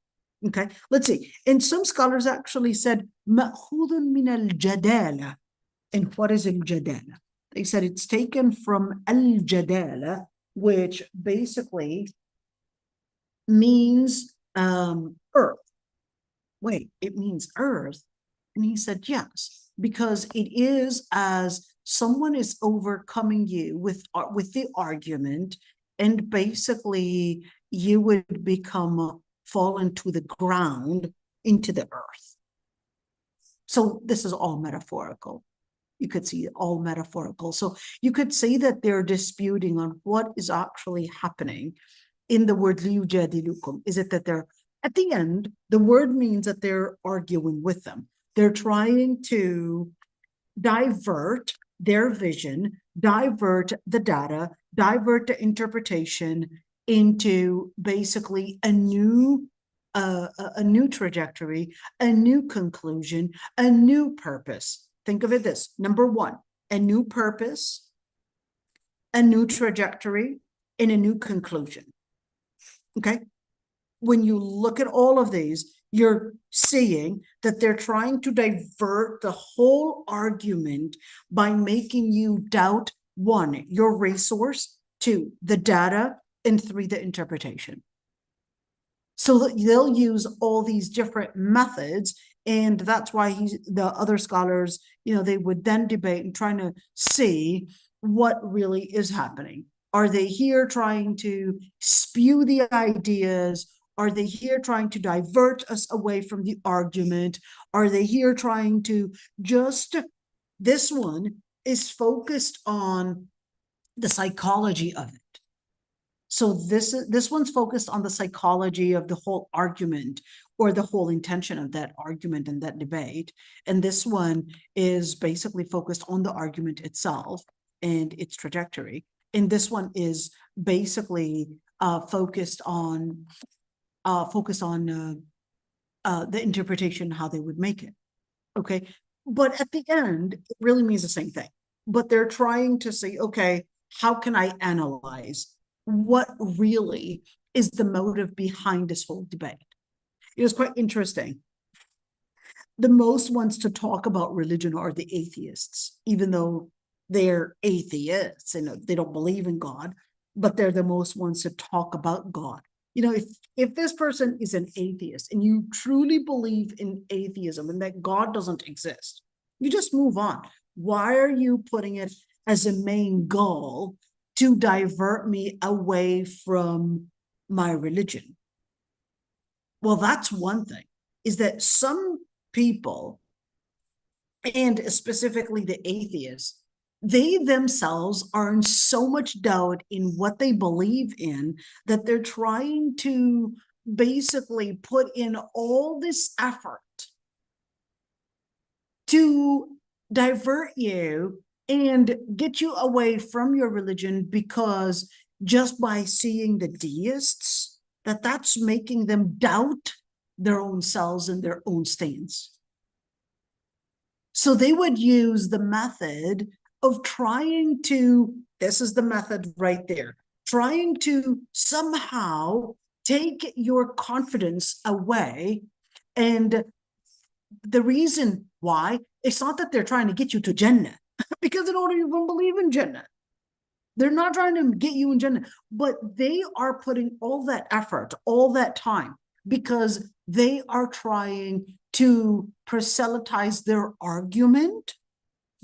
Okay, let's see. And some scholars actually said, ma'khudun min al-jadala. And what is al-jadala? They said it's taken from al-jadala, which basically means earth. Wait, it means earth? And he said, yes, because it is as someone is overcoming you with the argument, and basically you would become fallen to the ground into the earth. So this is all metaphorical. You could see it all metaphorical. So you could say that they're disputing on what is actually happening in the word liyujadilukum. Is it that they're, at the end, the word means that they're arguing with them. They're trying to divert their vision, divert the data, divert the interpretation into basically a new trajectory, a new conclusion, a new purpose. Think of it this: number one, a new purpose, a new trajectory, and a new conclusion. Okay? When you look at all of these, you're seeing that they're trying to divert the whole argument by making you doubt, one, your resource, two, the data, and three, the interpretation. So that they'll use all these different methods, and that's why the other scholars, they would then debate and trying to see what really is happening. Are they here trying to spew the ideas? Are they here trying to divert us away from the argument? Are they here trying to this one is focused on the psychology of it. So this one's focused on the psychology of the whole argument, or the whole intention of that argument and that debate. And this one is basically focused on the argument itself and its trajectory. And this one is basically focused on the interpretation, how they would make it. Okay. But at the end, it really means the same thing. But they're trying to say, okay, how can I analyze what really is the motive behind this whole debate? It was quite interesting. The most ones to talk about religion are the atheists, even though they're atheists and they don't believe in God, but they're the most ones to talk about God. You know, if this person is an atheist and you truly believe in atheism and that God doesn't exist, you just move on. Why are you putting it as a main goal to divert me away from my religion? Well, that's one thing, is that some people, and specifically the atheists, they themselves are in so much doubt in what they believe in that they're trying to basically put in all this effort to divert you and get you away from your religion, because just by seeing the deists, that's making them doubt their own selves and their own stance. So they would use the method of trying to, this is the method right there, trying to somehow take your confidence away. And the reason why, it's not that they're trying to get you to Jannah, because they don't even believe in Jannah. They're not trying to get you in Jannah, but they are putting all that effort, all that time, because they are trying to proselytize their argument,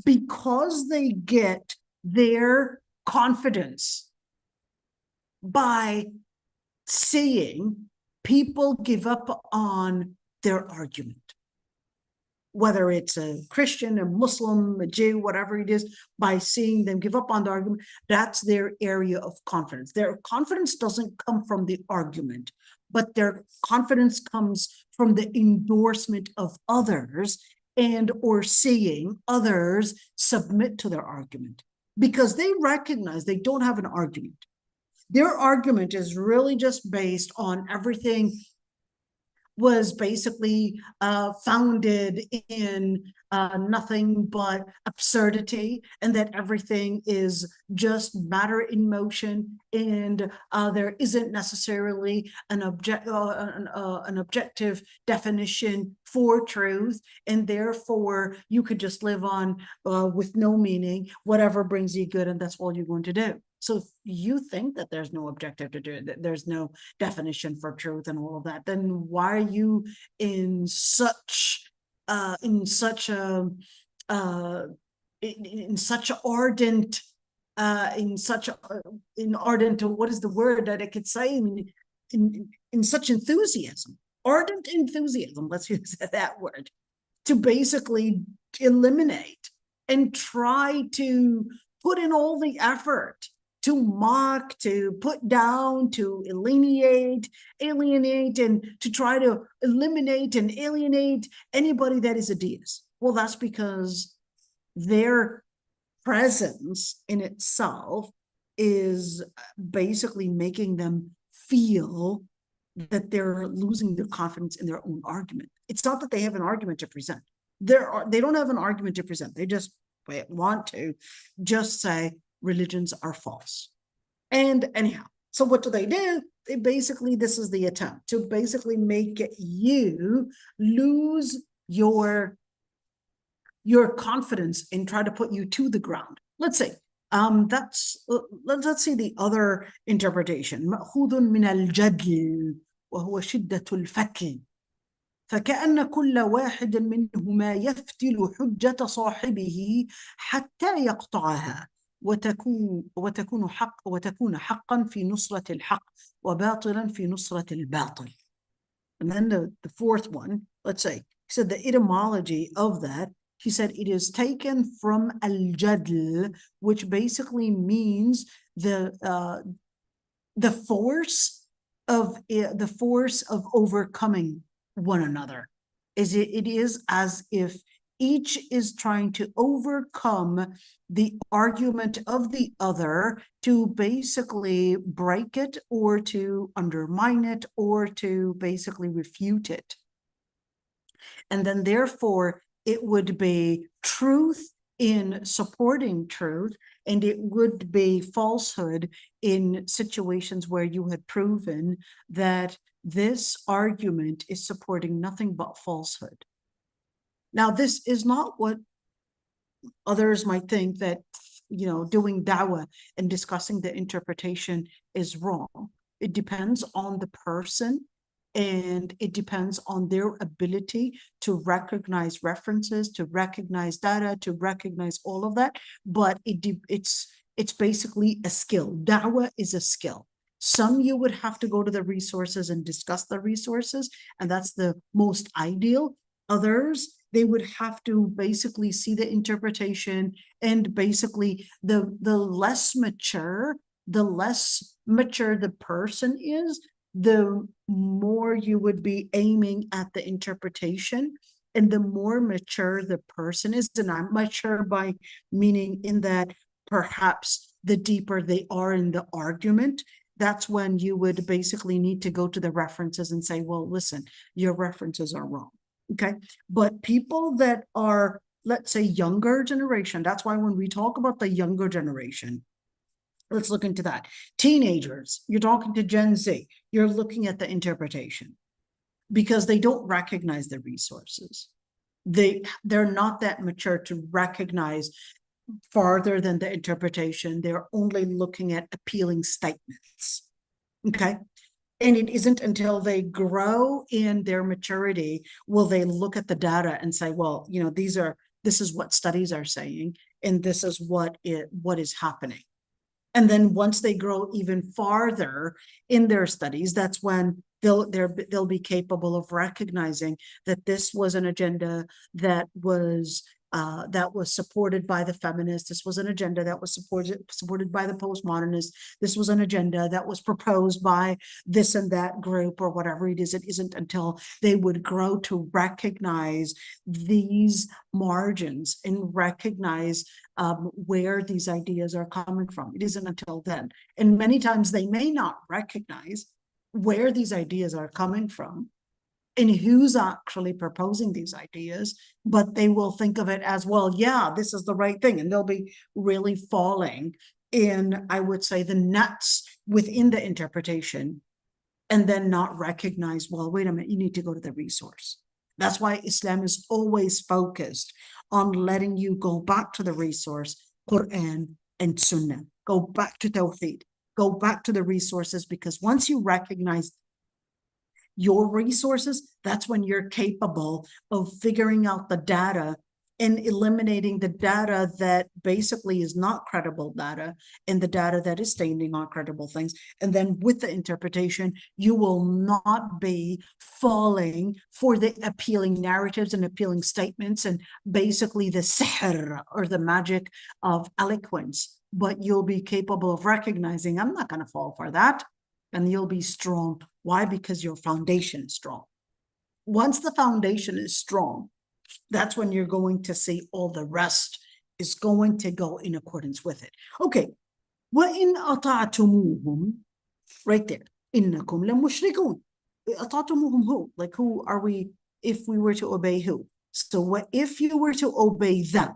because they get their confidence by seeing people give up on their argument. Whether it's a Christian, a Muslim, a Jew, whatever it is, by seeing them give up on the argument, that's their area of confidence. Their confidence doesn't come from the argument, but their confidence comes from the endorsement of others and or seeing others submit to their argument, because they recognize they don't have an argument. Their argument is really just based on everything was basically founded in nothing but absurdity, and that everything is just matter in motion, and there isn't necessarily an objective definition for truth, and therefore you could just live on with no meaning, whatever brings you good, and that's all you're going to do. So if you think that there's no objective to do it, that there's no definition for truth and all of that, then why are you in such ardent what is the word that I could say, in such enthusiasm, ardent enthusiasm, let's use that word, to basically eliminate and try to put in all the effort to mock, to put down, to alienate, and to try to eliminate and alienate anybody that is a deist. Well, that's because their presence in itself is basically making them feel that they're losing their confidence in their own argument. It's not that they have an argument to present. They don't have an argument to present. They just want to just say religions are false. And anyhow, so what do? They basically, this is the attempt to basically make you lose your confidence and try to put you to the ground. Let's say let's see the other interpretation. مأخوذ من الجدل وهو شدة الفتل، فكأن كل واحد منهما يفتل حجة صاحبه حتى يقطعها وتكون حقا في نصرة الحق وباطلا في نصرة الباطل. And then the fourth one, let's say, he said the etymology of that, he said it is taken from al-jadl, which basically means the force of overcoming one another. It is as if each is trying to overcome the argument of the other to basically break it or to undermine it or to basically refute it. And then therefore it would be truth in supporting truth, and it would be falsehood in situations where you had proven that this argument is supporting nothing but falsehood. Now, this is not what others might think, that, doing dawah and discussing the interpretation is wrong. It depends on the person, and it depends on their ability to recognize references, to recognize data, to recognize all of that. But it's basically a skill. Da'wah is a skill. Some you would have to go to the resources and discuss the resources, and that's the most ideal. Others, they would have to basically see the interpretation, and basically the less mature the person is, the more you would be aiming at the interpretation, and the more mature the person is. And I'm mature by meaning in that perhaps the deeper they are in the argument, that's when you would basically need to go to the references and say, well, listen, your references are wrong. Okay. But people that are, let's say, younger generation, that's why when we talk about the younger generation, let's look into that. Teenagers, you're talking to Gen Z, you're looking at the interpretation because they don't recognize the resources. They're not that mature to recognize farther than the interpretation. They're only looking at appealing statements. Okay. And it isn't until they grow in their maturity will they look at the data and say, well, you know, this is what studies are saying, and this is what is happening. And then once they grow even farther in their studies, that's when they'll be capable of recognizing that this was an agenda that was supported by the feminists. This was an agenda that was supported by the postmodernists. This was an agenda that was proposed by this and that group or whatever it is. It isn't until they would grow to recognize these margins and recognize where these ideas are coming from. It isn't until then. And many times they may not recognize where these ideas are coming from and who's actually proposing these ideas, but they will think of it as, well, yeah, this is the right thing. And they'll be really falling in, I would say, the nuts within the interpretation, and then not recognize, well, wait a minute, you need to go to the resource. That's why Islam is always focused on letting you go back to the resource, Quran and Sunnah. Go back to Tawheed. Go back to the resources, because once you recognize your resources, that's when you're capable of figuring out the data and eliminating the data that basically is not credible data and the data that is standing on credible things. And then with the interpretation, you will not be falling for the appealing narratives and appealing statements and basically the sihr, or the magic of eloquence, but you'll be capable of recognizing, I'm not going to fall for that. And you'll be strong. Why? Because your foundation is strong. Once the foundation is strong, that's when you're going to see all the rest is going to go in accordance with it. Okay. وَإِنْ أَطَعْتُمُوهُمْ, right there. إِنَّكُمْ لَمُشْرِكُونَ. أَطَعْتُمُوهُمْ who? Like, who are we if we were to obey who? So what if you were to obey them?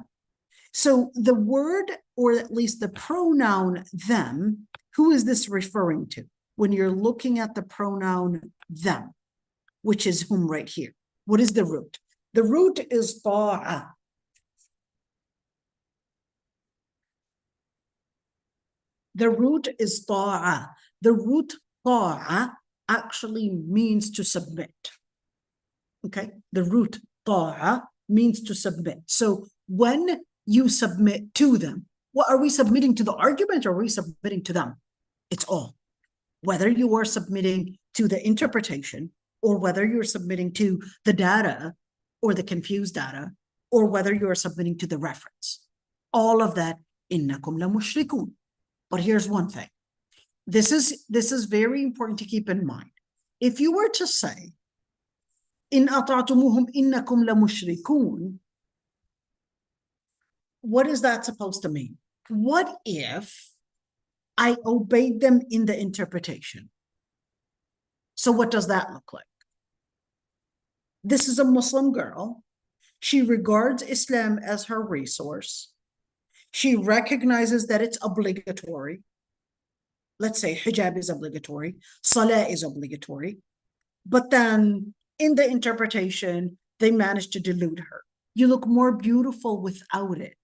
So the word, or at least the pronoun them, who is this referring to? When you're looking at the pronoun them, which is whom right here. What is the root? The root is ta'a. The root is ta'a. The root ta'a actually means to submit. Okay? The root ta'a means to submit. So when you submit to them, what are we submitting to the argument, or are we submitting to them? It's all. Whether you are submitting to the interpretation, or whether you're submitting to the data or the confused data, or whether you're submitting to the reference, all of that, innakum la mushrikun. But here's one thing. This is very important to keep in mind. If you were to say, in ata'tumuhum innakum la mushrikun, what is that supposed to mean? What if I obeyed them in the interpretation? So what does that look like? This is a Muslim girl. She regards Islam as her resource. She recognizes that it's obligatory. Let's say hijab is obligatory, salah is obligatory. But then in the interpretation, they managed to delude her. You look more beautiful without it.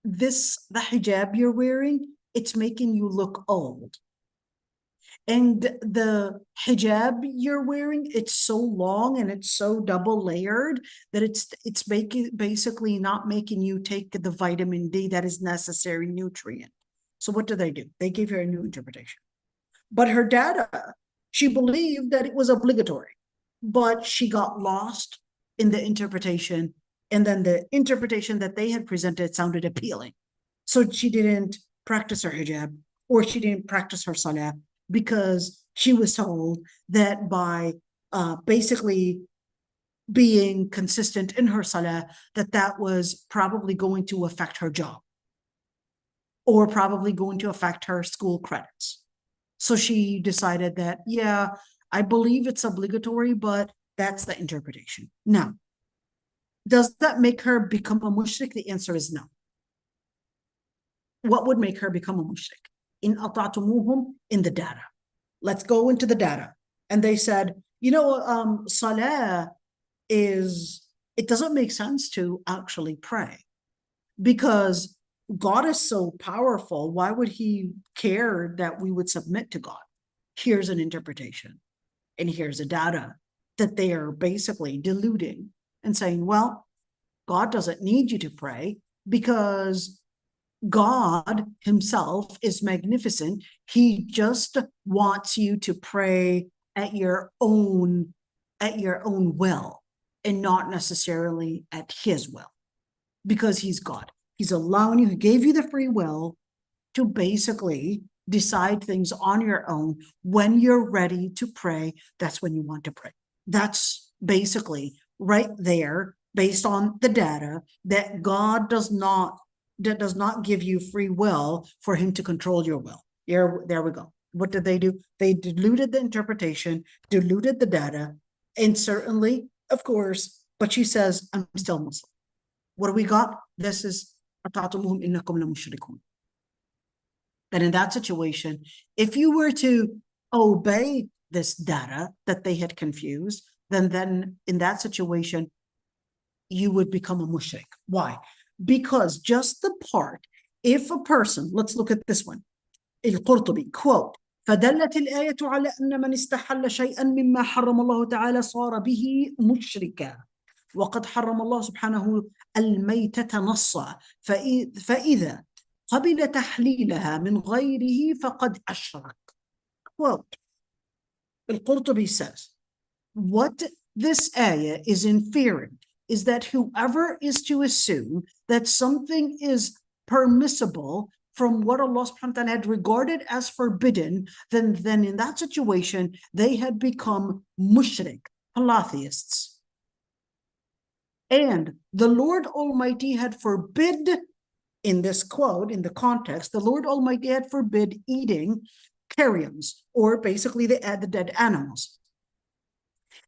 The hijab you're wearing, it's making you look old. and the hijab you're wearing, it's so long and it's so double layered that it's basically not making you take the vitamin D that is necessary nutrient. So what do? They gave her a new interpretation. But her data, she believed that it was obligatory, but she got lost in the interpretation. And then the interpretation that they had presented sounded appealing. So she didn't practice her hijab, or she didn't practice her salah, because she was told that by basically being consistent in her salah, that was probably going to affect her job, or probably going to affect her school credits. So she decided that, yeah, I believe it's obligatory, but that's the interpretation. Now, does that make her become a mushrik? The answer is no. What would make her become a mushrik? In ata'tumuhum, in the data. Let's go into the data. And they said, salah it doesn't make sense to actually pray, because God is so powerful. Why would he care that we would submit to God? Here's an interpretation, and here's a data that they are basically diluting and saying, well, God doesn't need you to pray because God himself is magnificent. He just wants you to pray at your own will, and not necessarily at his will, because he's God. He's allowing you, he gave you the free will to basically decide things on your own. When you're ready to pray, that's when you want to pray. That's basically right there, based on the data, that God does not give you free will for him to control your will. There we go. What did they do? They diluted the interpretation, diluted the data, and certainly, of course, but she says, I'm still Muslim. What do we got? This is ata'tumuhum innakum la mushrikun. That in that situation, if you were to obey this data that they had confused, then in that situation, you would become a mushrik. Why? Because just the part, if a person, let's look at this one, al-Qurtubi, quote, فدلت الآية على أن من استحل شيئا مما حرم الله تعالى صار به مشركا وقد حرم الله سبحانه الميتة نصا فإذا قبل تحليلها من غيره فقد أشرك. Quote, al-Qurtubi says, what this ayah is inferring is that whoever is to assume that something is permissible from what Allah subhanahu wa ta'ala had regarded as forbidden, then in that situation, they had become mushrik, polytheists. And the Lord Almighty had forbid, in this quote, in the context, the Lord Almighty had forbid eating carrions, or basically the dead animals.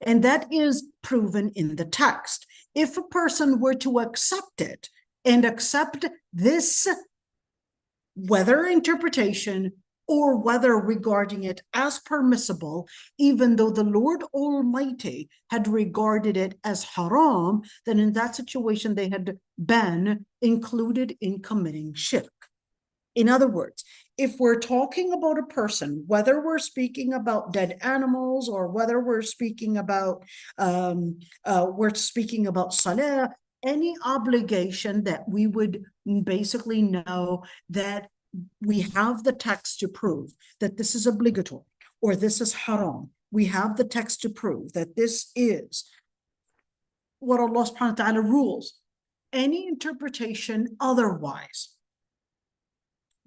And that is proven in the text. If a person were to accept it and accept this, whether interpretation or whether regarding it as permissible, even though the Lord Almighty had regarded it as haram, then in that situation they had been included in committing shirk. In other words, if we're talking about a person, whether we're speaking about dead animals or whether we're speaking about salah, any obligation that we would basically know that we have the text to prove that this is obligatory or this is haram. We have the text to prove that this is what Allah subhanahu wa ta'ala rules. Any interpretation otherwise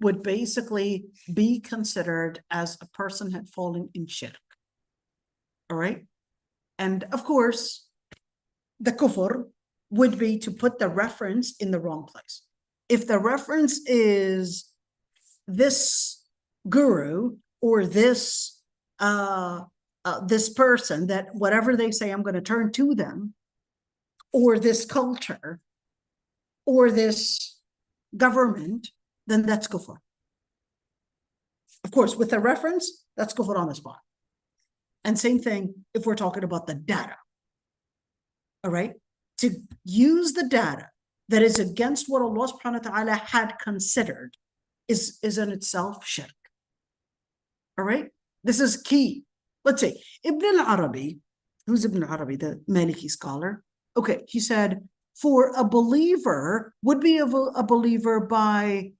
would basically be considered as a person had fallen in shirk. All right? And of course, the kufr would be to put the reference in the wrong place. If the reference is this guru or this person, that whatever they say, I'm going to turn to them, or this culture, or this government, then that's kufr. Of course, with a reference, that's kufr on the spot. And same thing if we're talking about the data. All right? To use the data that is against what Allah subhanahu wa ta'ala had considered is in itself shirk. All right? This is key. Let's say Ibn al-Arabi, who's Ibn al-Arabi, the Maliki scholar? Okay, he said, for a believer, would be a believer by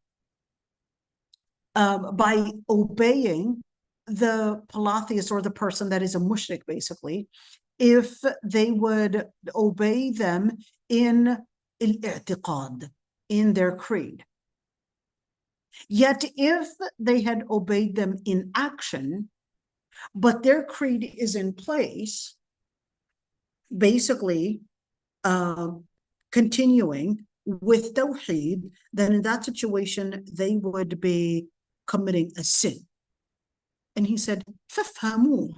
obeying the polytheist or the person that is a mushrik, basically, if they would obey them in al-i'tiqad, in their creed. Yet if they had obeyed them in action, but their creed is in place, basically continuing with Tawheed, then in that situation, they would be committing a sin. And he said, فَافْهَمُوهُ.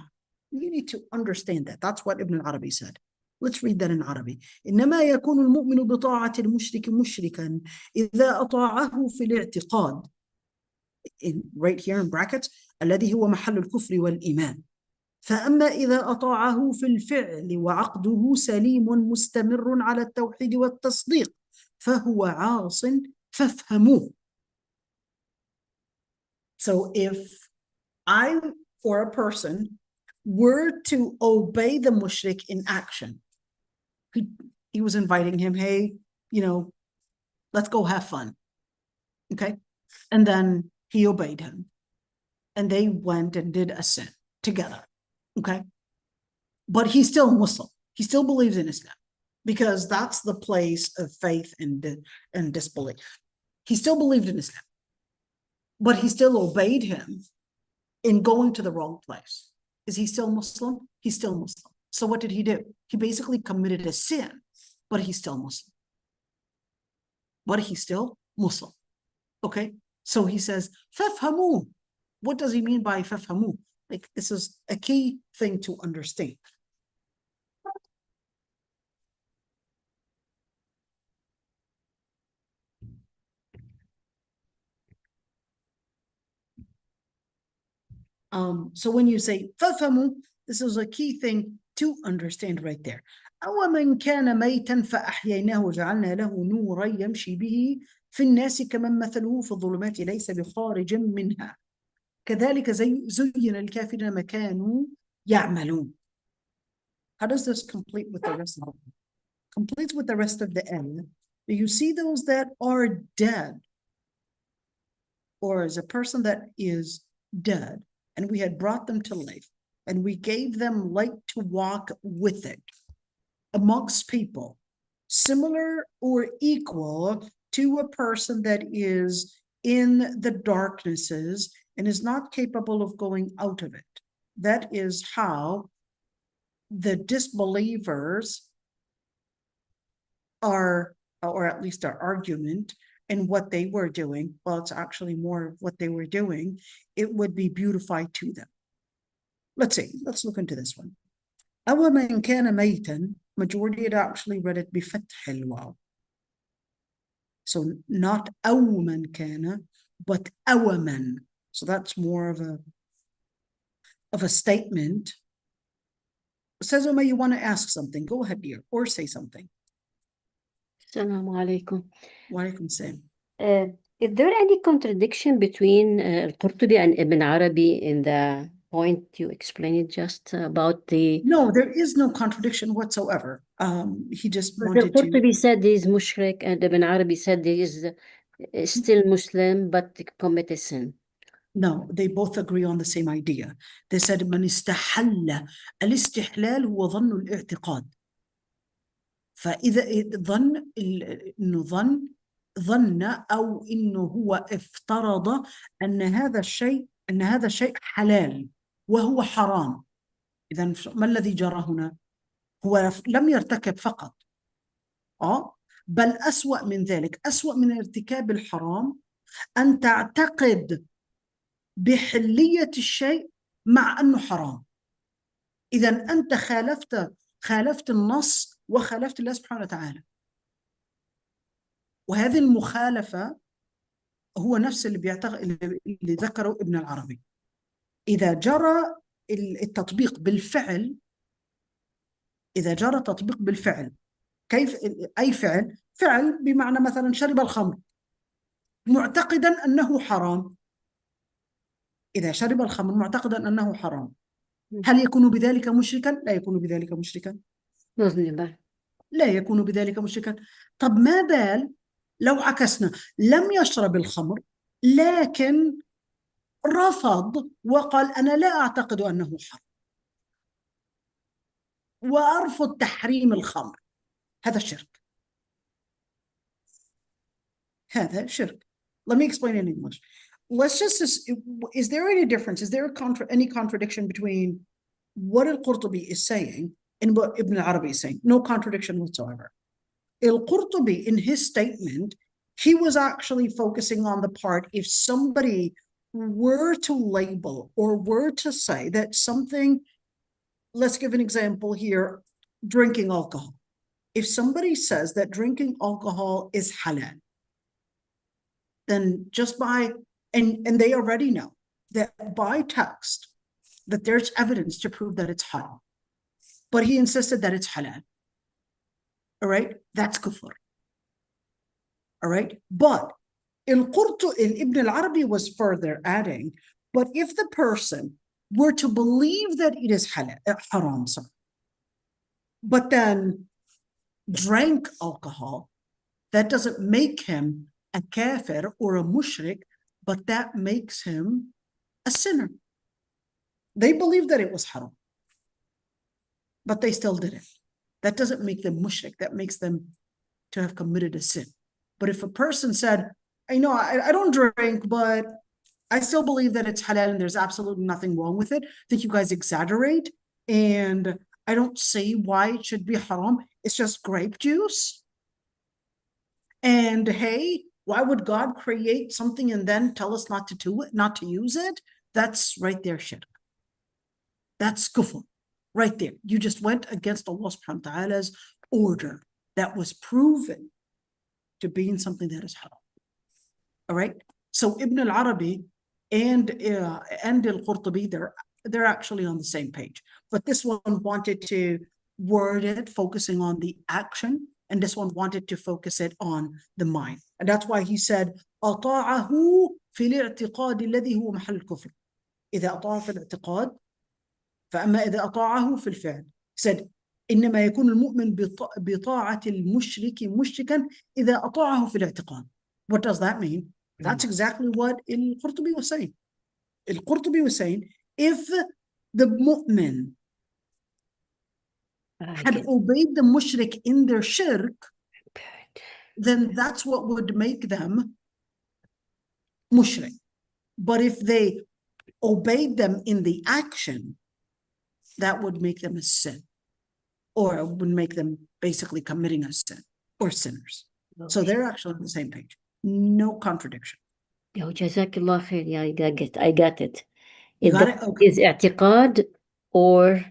You need to understand that. That's what Ibn al-Arabi said. Let's read that in Arabic. إنما يكون المؤمن بطاعة المشرك مشركا إذا أطاعه في الاعتقاد. Right here in brackets, الذي هو محل الكفر والإيمان. فأما إذا أطاعه في الفعل وعقده سليم مستمر على التوحيد والتصديق فهو عاص فافهموه. So if I or a person were to obey the mushrik in action, he was inviting him, hey, let's go have fun. Okay. And then he obeyed him. And they went and did a sin together. Okay. But he's still Muslim. He still believes in Islam because that's the place of faith and disbelief. He still believed in Islam, but he still obeyed him in going to the wrong place. Is he still Muslim? He's still Muslim. So what did he do? He basically committed a sin, but he's still Muslim. But he's still Muslim. Okay. So he says, فَافْهَمُوهُ. What does he mean by فَافْهَمُوهُ? Like, this is a key thing to understand. So when you say فَافْهَمُوهُ, this is a key thing to understand right there. أَوَمَنْ كَانَ مَيْتًا فَأَحْيَيْنَاهُ وَجَعَلْنَا لَهُ نُورًا يَمْشِي بِهِ في الناس كمن مثله في الظلمات ليس بخارج منها كذلك زين الكافرين ما كانوا يعملون. How does this complete with the rest of it? Completes with the rest of the ayah. Do you see those that are dead, or as a person that is dead, and we had brought them to life, and we gave them light to walk with it amongst people, similar or equal to a person that is in the darknesses and is not capable of going out of it. That is how the disbelievers are, or at least our argument in what they were doing, well, it's actually more of what they were doing, it would be beautified to them. Let's see, let's look into this one. أَوَمَنْ كَانَ مَيْتًا, majority had actually read it بِفَتْحِ الْوَاوِ. So not أَوْمَنْ كَانَ, but أَوَمَنْ. So that's more of a statement. Says, Uma, you want to ask something? Go ahead, dear, or say something. Assalamu alaikum. Wa alaikum salam. Is there any contradiction between Al-Qurtubi and Ibn Arabi in the point you explained just about the... No, there is no contradiction whatsoever. He just But wanted to... Al-Qurtubi said he is mushrik and Ibn Arabi said he is still Muslim but commit a sin. No, they both agree on the same idea. They said من استحل الاستحلال هو ظن الاعتقاد. فإذا إنه ظن أو إنه هو افترض أن هذا الشيء حلال وهو حرام. إذا ما الذي جرى هنا؟ هو لم يرتكب فقط، بل أسوأ من ذلك، أسوأ من ارتكاب الحرام أن تعتقد بحلية الشيء مع أنه حرام. إذا أنت خالفت النص وخالفت الله سبحانه وتعالى. وهذه المخالفة هو نفس اللي ذكره ابن العربي. إذا جرى التطبيق بالفعل، إذا جرى التطبيق بالفعل، كيف أي فعل بمعنى مثلا شرب الخمر معتقدا أنه حرام، إذا شرب الخمر معتقدا أنه حرام، هل يكون بذلك مشركا؟ لا يكون بذلك مشركا. مذنبا. لا يكون بذلك مشركا. طب ما بال لو عكسنا، لم يشرب الخمر لكن رفض وقال أنا لا أعتقد أنه حرام وأرفض تحريم الخمر، هذا شرك. هذا شرك. Let me explain in English. Let's just, is there any difference? Is there any contradiction between what al-Qurtubi is saying and what Ibn al-Arabi is saying? No contradiction whatsoever. Al-Qurtubi, in his statement, he was actually focusing on the part if somebody were to label or were to say that something, let's give an example here, drinking alcohol. If somebody says that drinking alcohol is halal, then just by, and they already know that by text, that there's evidence to prove that it's halal, but he insisted that it's halal. All right, that's kufr. All right, but Ibn al-Arabi was further adding, but if the person were to believe that it is halal, haram, sorry, but then drank alcohol, that doesn't make him a kafir or a mushrik, but that makes him a sinner. They believed that it was haram, but they still did it. That doesn't make them mushrik. That makes them to have committed a sin. But if a person said, I know I don't drink, but I still believe that it's halal and there's absolutely nothing wrong with it, I think you guys exaggerate, and I don't see why it should be haram. It's just grape juice. And hey, why would God create something and then tell us not to do it, not to use it? That's right there, shirk. That's kufr, right there. You just went against Allah subhanahu wa ta'ala's order that was proven to being something that is haram. All right. So Ibn al-Arabi and al-Qurtubi, they're actually on the same page. But this one wanted to word it focusing on the action, and this one wanted to focus it on the mind. And that's why he said, أطاعه في الاعتقاد الذي هو محل الكفر. إذا أطاعه في الاعتقاد فأما إذا أطاعه في الفعل. He said, إنما يكون المؤمن بطاعة المشرك مشركا إذا أطاعه في الاعتقاد. What does that mean? That's exactly what al-Qurtubi was saying. Al-Qurtubi was saying, if the mu'min had obeyed the mushrik in their shirk, then that's what would make them mushrik. But if they obeyed them in the action, that would make them a sin, or would make them basically committing a sin or sinners. Okay. So they're actually on the same page. No contradiction. Yo, Jazakallah khair. Yeah, I got it. You got it? Okay. Is اعتقاد or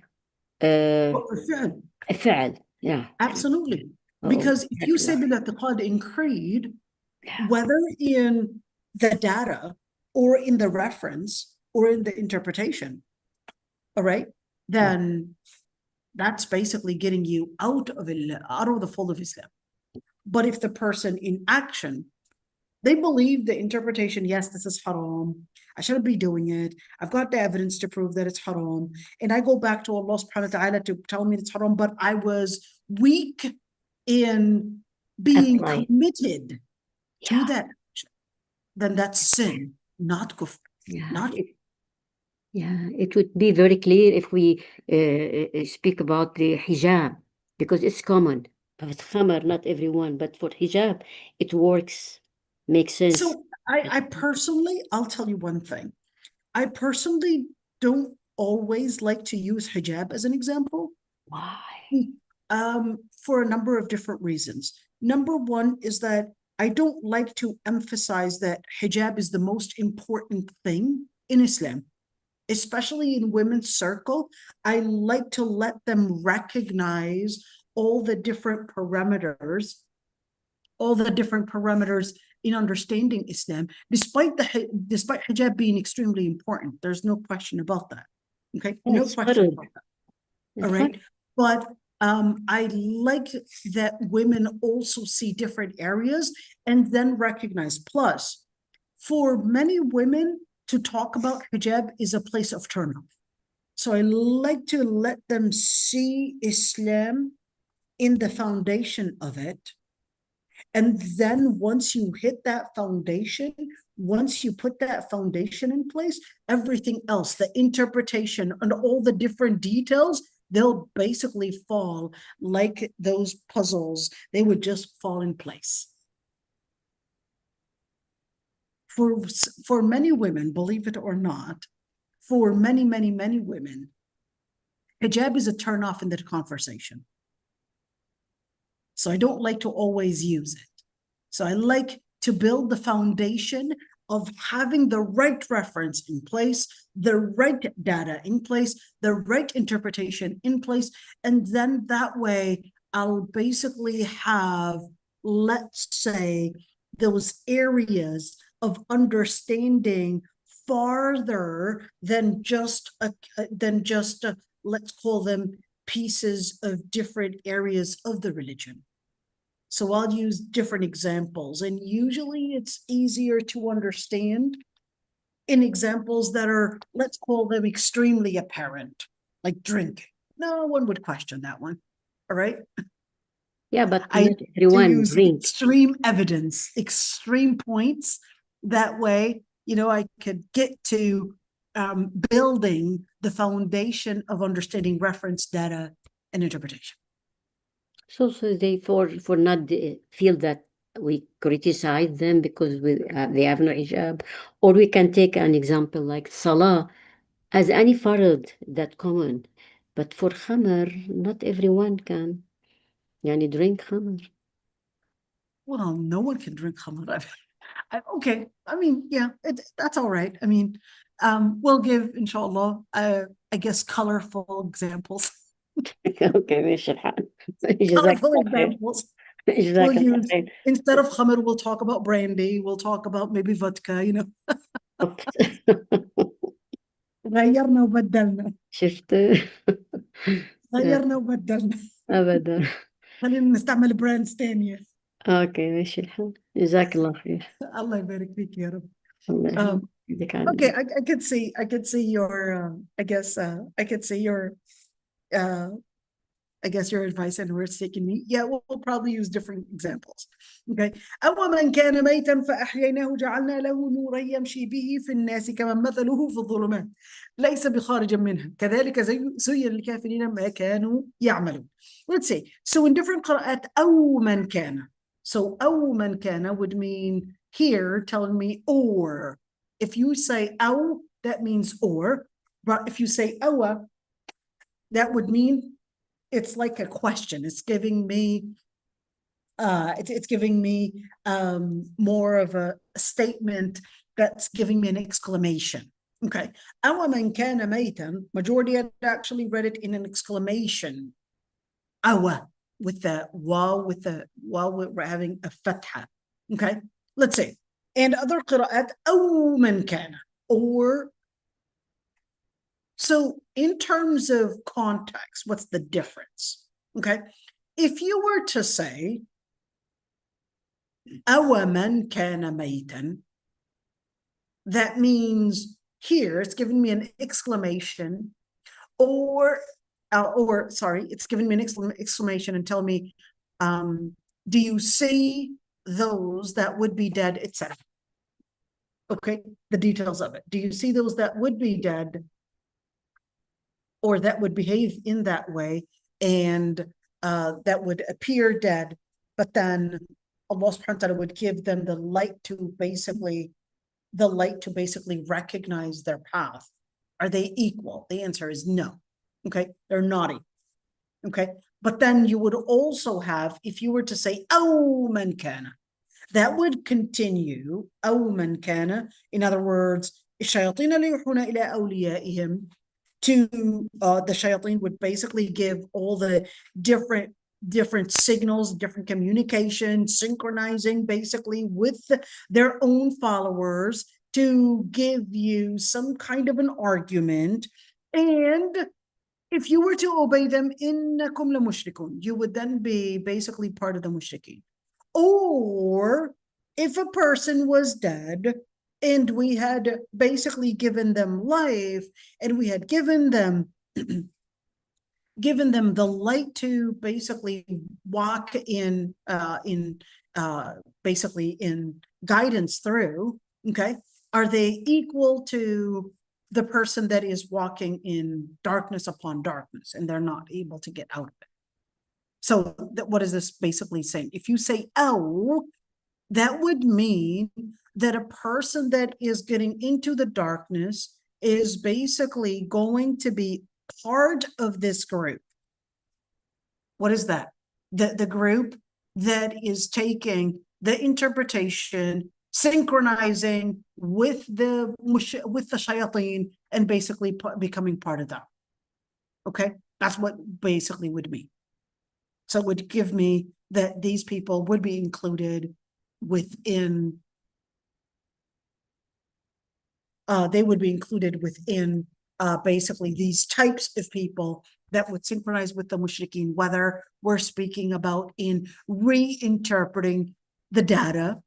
فعل. Yeah. Absolutely. Because if you say بالاعتقاد in creed, whether in the data or in the reference or in the interpretation, all right, then that's basically getting you out of the fold of Islam. But if the person in action, they believe the interpretation, yes, this is haram, I shouldn't be doing it, I've got the evidence to prove that it's haram, and I go back to Allah subhanahu wa ta'ala to tell me it's haram, but I was weak in being committed to that action, then that's sin, not kufr. It would be very clear if we speak about the hijab, because it's common. With khamar, not everyone, but for hijab, it works, makes sense. So I personally, I'll tell you one thing. I personally don't always like to use hijab as an example. Why? For a number of different reasons. Number one is that I don't like to emphasize that hijab is the most important thing in Islam, especially in women's circle. I like to let them recognize all the different parameters in understanding Islam, despite hijab being extremely important. There's no question about that. Okay, no question about that. All right, but I like that women also see different areas and then recognize. Plus, for many women, to talk about hijab is a place of turnoff. So I like to let them see Islam in the foundation of it. And then once you hit that foundation, once you put that foundation in place, everything else, the interpretation and all the different details, they'll basically fall like those puzzles. They would just fall in place. For many women, believe it or not, for many women, hijab is a turnoff in the conversation. So I don't like to always use it. So I like to build the foundation of having the right reference in place, the right data in place, the right interpretation in place. And then that way I'll basically have, let's say, those areas of understanding farther than just let's call them pieces of different areas of the religion. So I'll use different examples, and usually it's easier to understand in examples that are, let's call them extremely apparent, like drinking. No one would question that one. All right. Yeah, but I not everyone use drinks. extreme evidence, extreme points. That way, I could get to building the foundation of understanding reference, data, and interpretation. So they for not feel that we criticize them because they have no hijab, or we can take an example like Salah as any farad that common, but for khamr not everyone can drink khamr. Well, no one can drink khamr. Okay, yeah, that's all right. We'll give, inshallah, I guess, colorful examples. Okay, ماشي الحال. Colorful examples. We'll use, خير. instead of khamr, we'll talk about brandy. We'll talk about maybe vodka, غيرنا وبدلنا. شفت. غيرنا وبدلنا. أبدا. خلينا نستعمل براندز تانية. اوكي ماشي الحال. جزاك الله خير. الله يبارك فيك يا رب. الله يهديك عني. Okay, I could see your I guess your advice and where it's taking me. Yeah, we'll probably use different examples. Okay. أَوَمَنْ كَانَ مَيْتًا فَأَحْيَيْنَاهُ جَعَلْنَا لَهُ نُورًا يَمْشِي بِهِ فِي النَّاسِ كَمَنْ مَثَلُهُ في الظُّلُمَاتِ لَيْسَ بِخَارِجٍ مِنْهَا كَذَلِكَ زُيِّنَ لِلْكَافِرِينَ مَا كَانُوا يَعْمَلُونَ. Let's see. So in different قراءات أَوْ مَنْ كَانَ. So أَوْ مَنْ كَانَ would mean here telling me or. If you say أَوْ, that means or. But if you say أَوَ, that would mean it's like a question. It's giving me more of a statement that's giving me an exclamation. Okay. أَوَمَنْ كَانَ مَيْتًا, majority had actually read it in an exclamation. أَوَ, with the waw, we're having a fatha. Okay. Let's see. And other qira'at, أَوْ مَنْ كَانَ, or. So in terms of context, what's the difference? Okay. If you were to say, أَوَمَنْ كَانَ مَيْتًا, that means here it's giving me an exclamation, or sorry, it's giving me an exclamation and telling me, do you see those that would be dead, etc. Okay, the details of it. Do you see those that would be dead, or that would behave in that way, and that would appear dead, but then Allah subhanahu wa ta'ala would give them the light to basically recognize their path. Are they equal? The answer is no. Okay, they're not equal. Okay, but then you would also have, if you were to say أَوْ مَنْ كَانَ, that would continue. أَوْ مَنْ كَانَ, in other words, الشَّيَاطِينَ لَيُوحُونَ إِلَىٰ أَوْلِيَائِهِمْ, to the shayateen would basically give all the different signals, different communication, synchronizing basically with their own followers to give you some kind of an argument. And if you were to obey them, إِنَّكُمْ لَمُشْرِكُونَ, you would then be basically part of the mushrikeen. Or if a person was dead and we had basically given them life, and we had given them given them the light to basically walk in basically in guidance through, okay, are they equal to the person that is walking in darkness upon darkness and they're not able to get out of it? So what is this basically saying? If you say "oh," that would mean that a person that is getting into the darkness is basically going to be part of this group. What is that? The group that is taking the interpretation, synchronizing with the shayateen, and basically becoming part of that. Okay, that's what basically would mean. So it would give me that these people would be included within. They would be included within basically these types of people that would synchronize with the mushrikeen, whether we're speaking about in reinterpreting the data,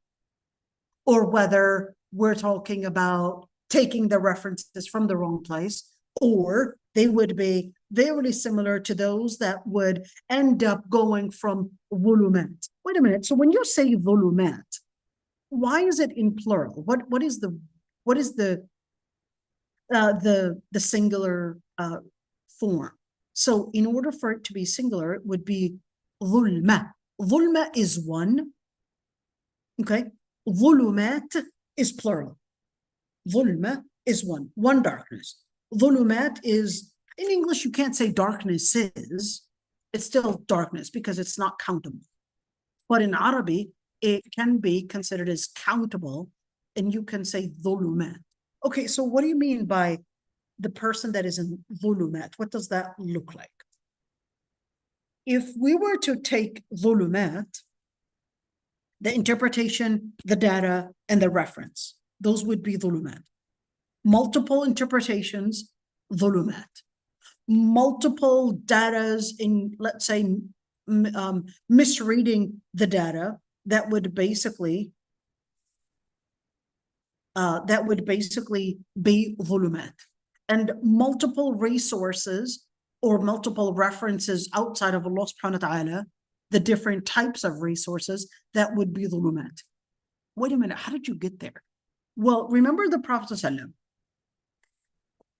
or whether we're talking about taking the references from the wrong place, or they would be very similar to those that would end up going from volumat. Wait a minute. So when you say volumat, why is it in plural? What is the singular form? So in order for it to be singular, it would be ظلمة. ظلمة is one. Okay. ظلمات is plural. ظلمة is one darkness. ظلمات is, in English, you can't say darknesses. It's still darkness because it's not countable. But in Arabic, it can be considered as countable, and you can say ظلمات. Okay, so what do you mean by the person that is in ظلمات? What does that look like? If we were to take ظلمات, the interpretation, the data, and the reference, those would be ظلمات. Multiple interpretations, ظلمات. Multiple datas in, let's say, misreading the data, that would basically be ظلمات. And multiple resources or multiple references outside of Allah subhanahu wa ta'ala, the different types of resources, that would be ظلمات. Wait a minute, how did you get there? Well, remember the Prophet ﷺ,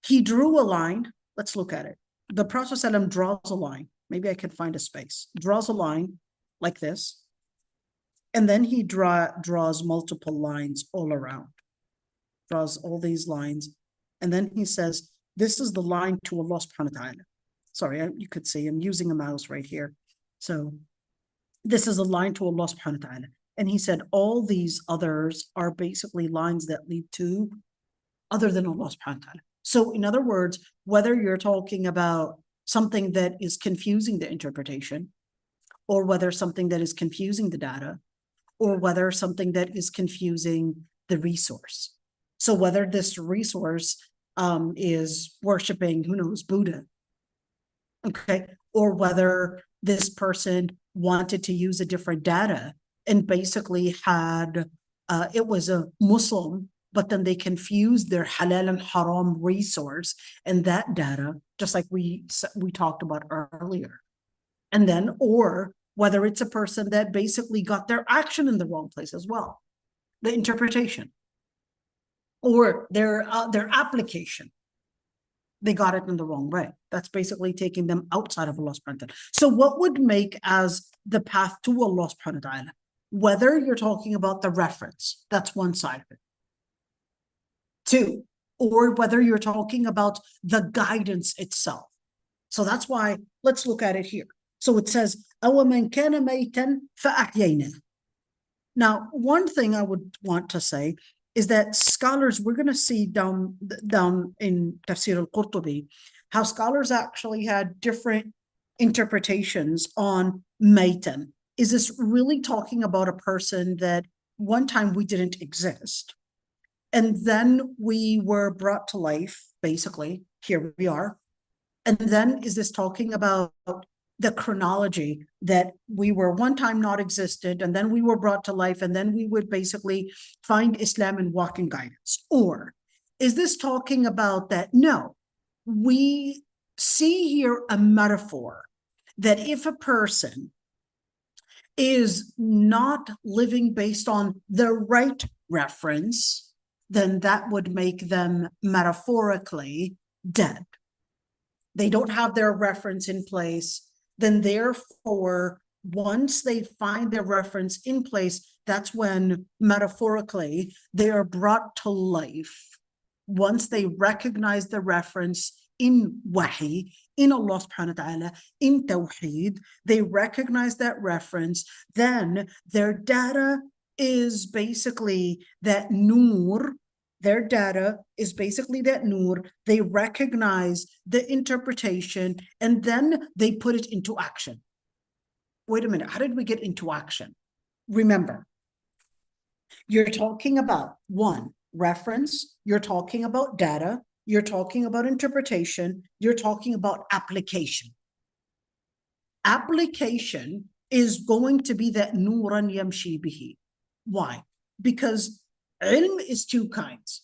he drew a line. Let's look at it. The Prophet ﷺ draws a line. Maybe I can find a space. Draws a line like this. And then he draws multiple lines all around. Draws all these lines. And then he says, this is the line to Allah subhanahu wa ta'ala. Sorry, you could see I'm using a mouse right here. So this is a line to Allah subhanahu wa ta'ala. And he said, all these others are basically lines that lead to other than Allah subhanahu wa ta'ala. So in other words, whether you're talking about something that is confusing the interpretation, or whether something that is confusing the data, or whether something that is confusing the resource. So whether this resource is worshiping, who knows, Buddha, okay, or whether this person wanted to use a different data and basically had, it was a Muslim, but then they confused their halal and haram resource and that data, just like we talked about earlier. And then, or whether it's a person that basically got their action in the wrong place as well, the interpretation, or their application, they got it in the wrong way. That's basically taking them outside of Allah subhanahu wa ta'ala. So what would make as the path to Allah subhanahu wa ta'ala? Whether you're talking about the reference, that's one side of it. Two, or whether you're talking about the guidance itself. So that's why, let's look at it here. So it says, أَوَمَنْ كَانَ مَيْتًا فَأَحْيَيْنَاهُ. Now, one thing I would want to say is that scholars, we're going to see down in Tafseer al-Qurtubi, how scholars actually had different interpretations on maytan. Is this really talking about a person that one time we didn't exist, and then we were brought to life, basically, here we are? And then is this talking about the chronology that we were one time not existed, and then we were brought to life, and then we would basically find Islam and walk in guidance? Or is this talking about that? No, we see here a metaphor that if a person is not living based on the right reference, then that would make them metaphorically dead. They don't have their reference in place. Then therefore, once they find their reference in place, that's when metaphorically they are brought to life. Once they recognize the reference in wahi, in Allah subhanahu wa ta'ala, in tawheed, they recognize that reference, then their data is basically that nur. Their data is basically that nur. They recognize the interpretation, and then they put it into action. Wait a minute, how did we get into action? Remember, you're talking about one, reference, you're talking about data, you're talking about interpretation, you're talking about application. Application is going to be that nuran yamshi bihi. Why? Because ilm is two kinds.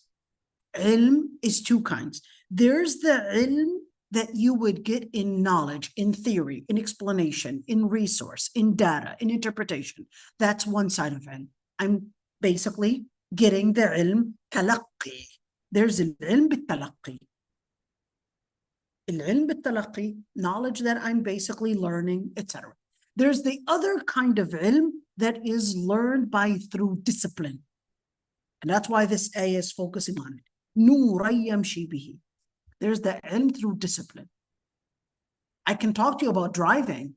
Ilm is two kinds. There's the ilm that you would get in knowledge, in theory, in explanation, in resource, in data, in interpretation. That's one side of ilm. I'm basically getting the ilm talaqqi. There's al-ilm bit-talaqqi. Al-ilm bit-talaqqi, knowledge that I'm basically learning, etc. There's the other kind of ilm that is learned through discipline. And that's why this ayah is focusing on it. Nuran yamshi bihi. There's the ilm through discipline. I can talk to you about driving,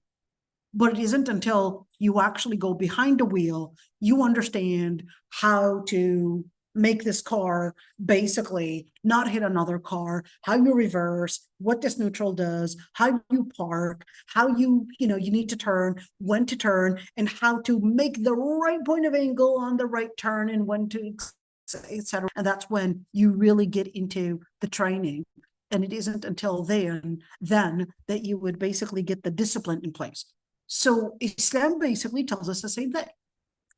but it isn't until you actually go behind the wheel, you understand how to make this car basically not hit another car, how you reverse, what this neutral does, how you park, how you need to turn, when to turn, and how to make the right point of angle on the right turn, and when to, etc. And that's when you really get into the training. And it isn't until then that you would basically get the discipline in place. So Islam basically tells us the same thing,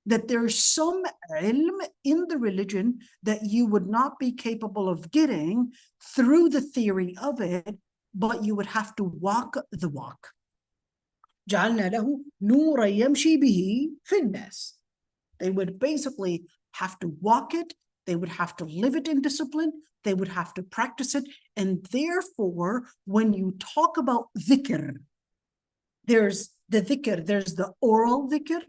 that there's some ilm in the religion that you would not be capable of getting through the theory of it, but you would have to walk the walk. جعلنا له نورا يمشي به في الناس. They would basically have to walk it, they would have to live it in discipline, they would have to practice it, and therefore, when you talk about dhikr, there's the dhikr, there's the oral dhikr,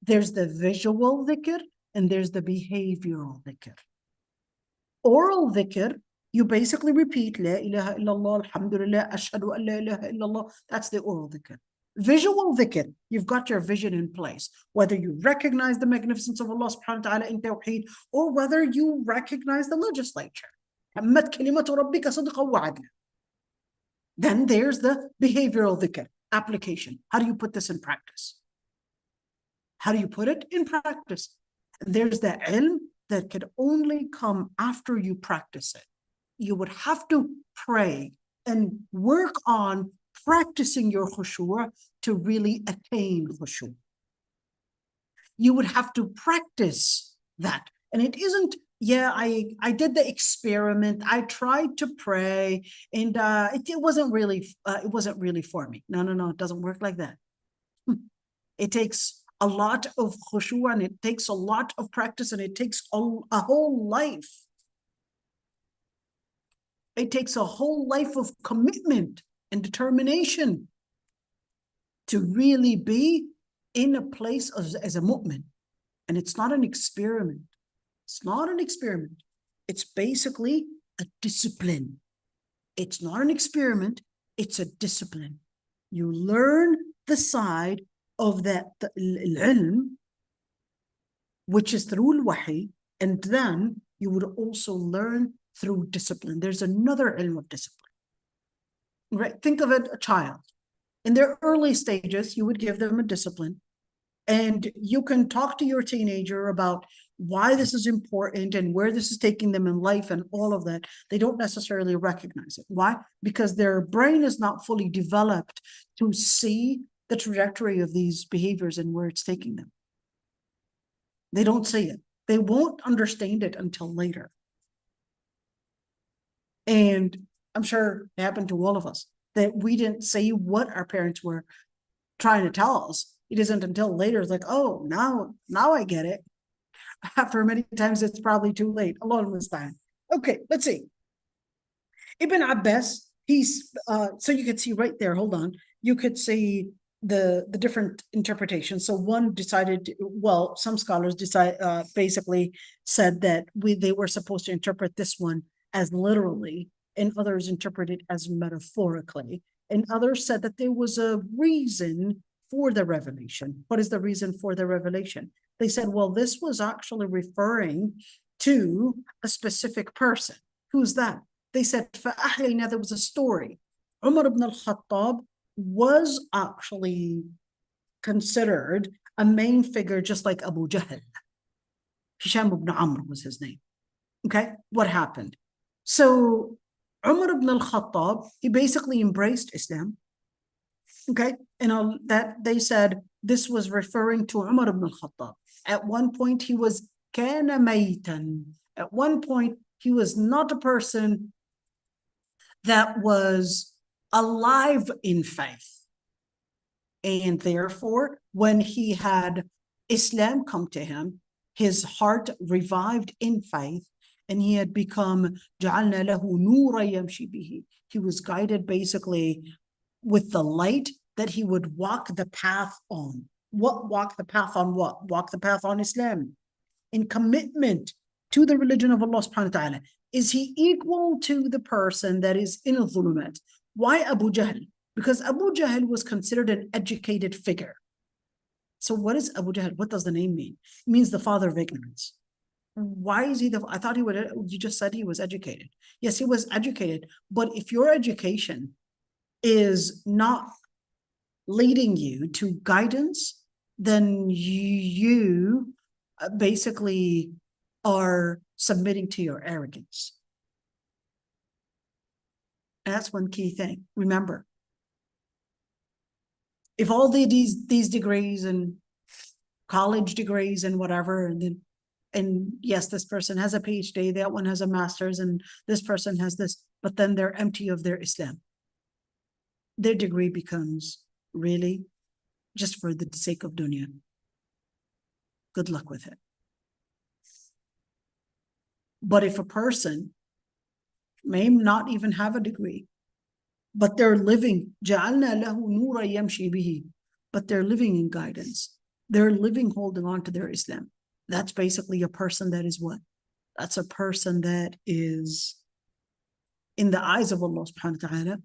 there's the visual dhikr, and there's the behavioral dhikr. Oral dhikr, you basically repeat, La ilaha illallah, alhamdulillah, ashhadu an la ilaha illallah. That's the oral dhikr. Visual dhikr, you've got your vision in place, whether you recognize the magnificence of Allah subhanahu wa ta'ala in tawheed, or whether you recognize the legislature. Then there's the behavioral dhikr, application. How do you put this in practice? How do you put it in practice? And there's the ilm that could only come after you practice it. You would have to pray and work on practicing your khushu' to really attain khushu'. You would have to practice that. And it isn't, I did the experiment, I tried to pray, and it wasn't really for me. No, it doesn't work like that. It takes a lot of khushu', and it takes a lot of practice, and it takes a whole life. It takes a whole life of commitment and determination to really be in a place as a mu'min. And it's not an experiment. It's not an experiment. It's basically a discipline. It's not an experiment. It's a discipline. You learn the side of that ilm, which is through al-wahi, and then you would also learn through discipline. There's another ilm of discipline. Right? Think of it, a child. In their early stages, you would give them a discipline. And you can talk to your teenager about why this is important and where this is taking them in life and all of that. They don't necessarily recognize it. Why? Because their brain is not fully developed to see the trajectory of these behaviors and where it's taking them. They don't see it. They won't understand it until later. And I'm sure it happened to all of us that we didn't see what our parents were trying to tell us. It isn't until later it's like, oh, now I get it. After many times it's probably too late. Allah understand. Okay, let's see. Ibn Abbas, he's so you could see right there, hold on. You could see the different interpretations. So one decided, well, some scholars basically said that they were supposed to interpret this one as literally, and others interpreted as metaphorically. And others said that there was a reason for the revelation. What is the reason for the revelation? They said, well, this was actually referring to a specific person. Who's that? They said, فَأَحْيَيْنَا, there was a story. Umar ibn al-Khattab was actually considered a main figure, just like Abu Jahl. Hisham ibn Amr was his name. Okay, what happened? So Umar ibn al-Khattab, he basically embraced Islam. Okay, and that they said this was referring to Umar ibn al-Khattab. At one point, he was kana maytan. At one point, he was not a person that was alive in faith. And therefore, when he had Islam come to him, his heart revived in faith, and he had become جَعَلْنَا لَهُ نُورًا يَمْشِي بِهِ. He was guided basically with the light that he would walk the path on. Walk the path on what? Walk the path on Islam. In commitment to the religion of Allah subhanahu wa ta'ala. Is he equal to the person that is in al-dhulumat? Why Abu Jahl? Because Abu Jahl was considered an educated figure. So what is Abu Jahl? What does the name mean? It means the father of ignorance. Why is he I thought he would, you just said he was educated. Yes, he was educated, but if your education is not leading you to guidance, then you basically are submitting to your arrogance. And that's one key thing. Remember, if all these degrees and college degrees and whatever, and yes, this person has a PhD, that one has a master's, and this person has this, but then they're empty of their Islam. Their degree becomes really just for the sake of dunya. Good luck with it. But if a person may not even have a degree, but they're living, جَعَلْنَا لَهُ نُورًا يَمْشِي بِهِ, but they're living in guidance. They're living holding on to their Islam. That's basically a person that is what? That's a person that is, in the eyes of Allah subhanahu wa ta'ala,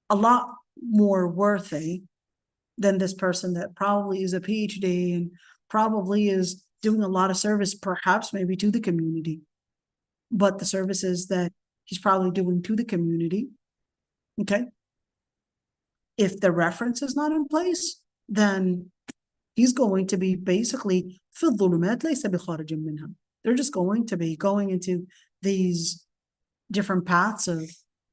a lot more worthy than this person that probably is a PhD and probably is doing a lot of service, perhaps maybe to the community. But the services that he's probably doing to the community, okay, if the reference is not in place, then he's going to be basically في الظلمات ليس بخارج منها. They're just going to be going into these different paths of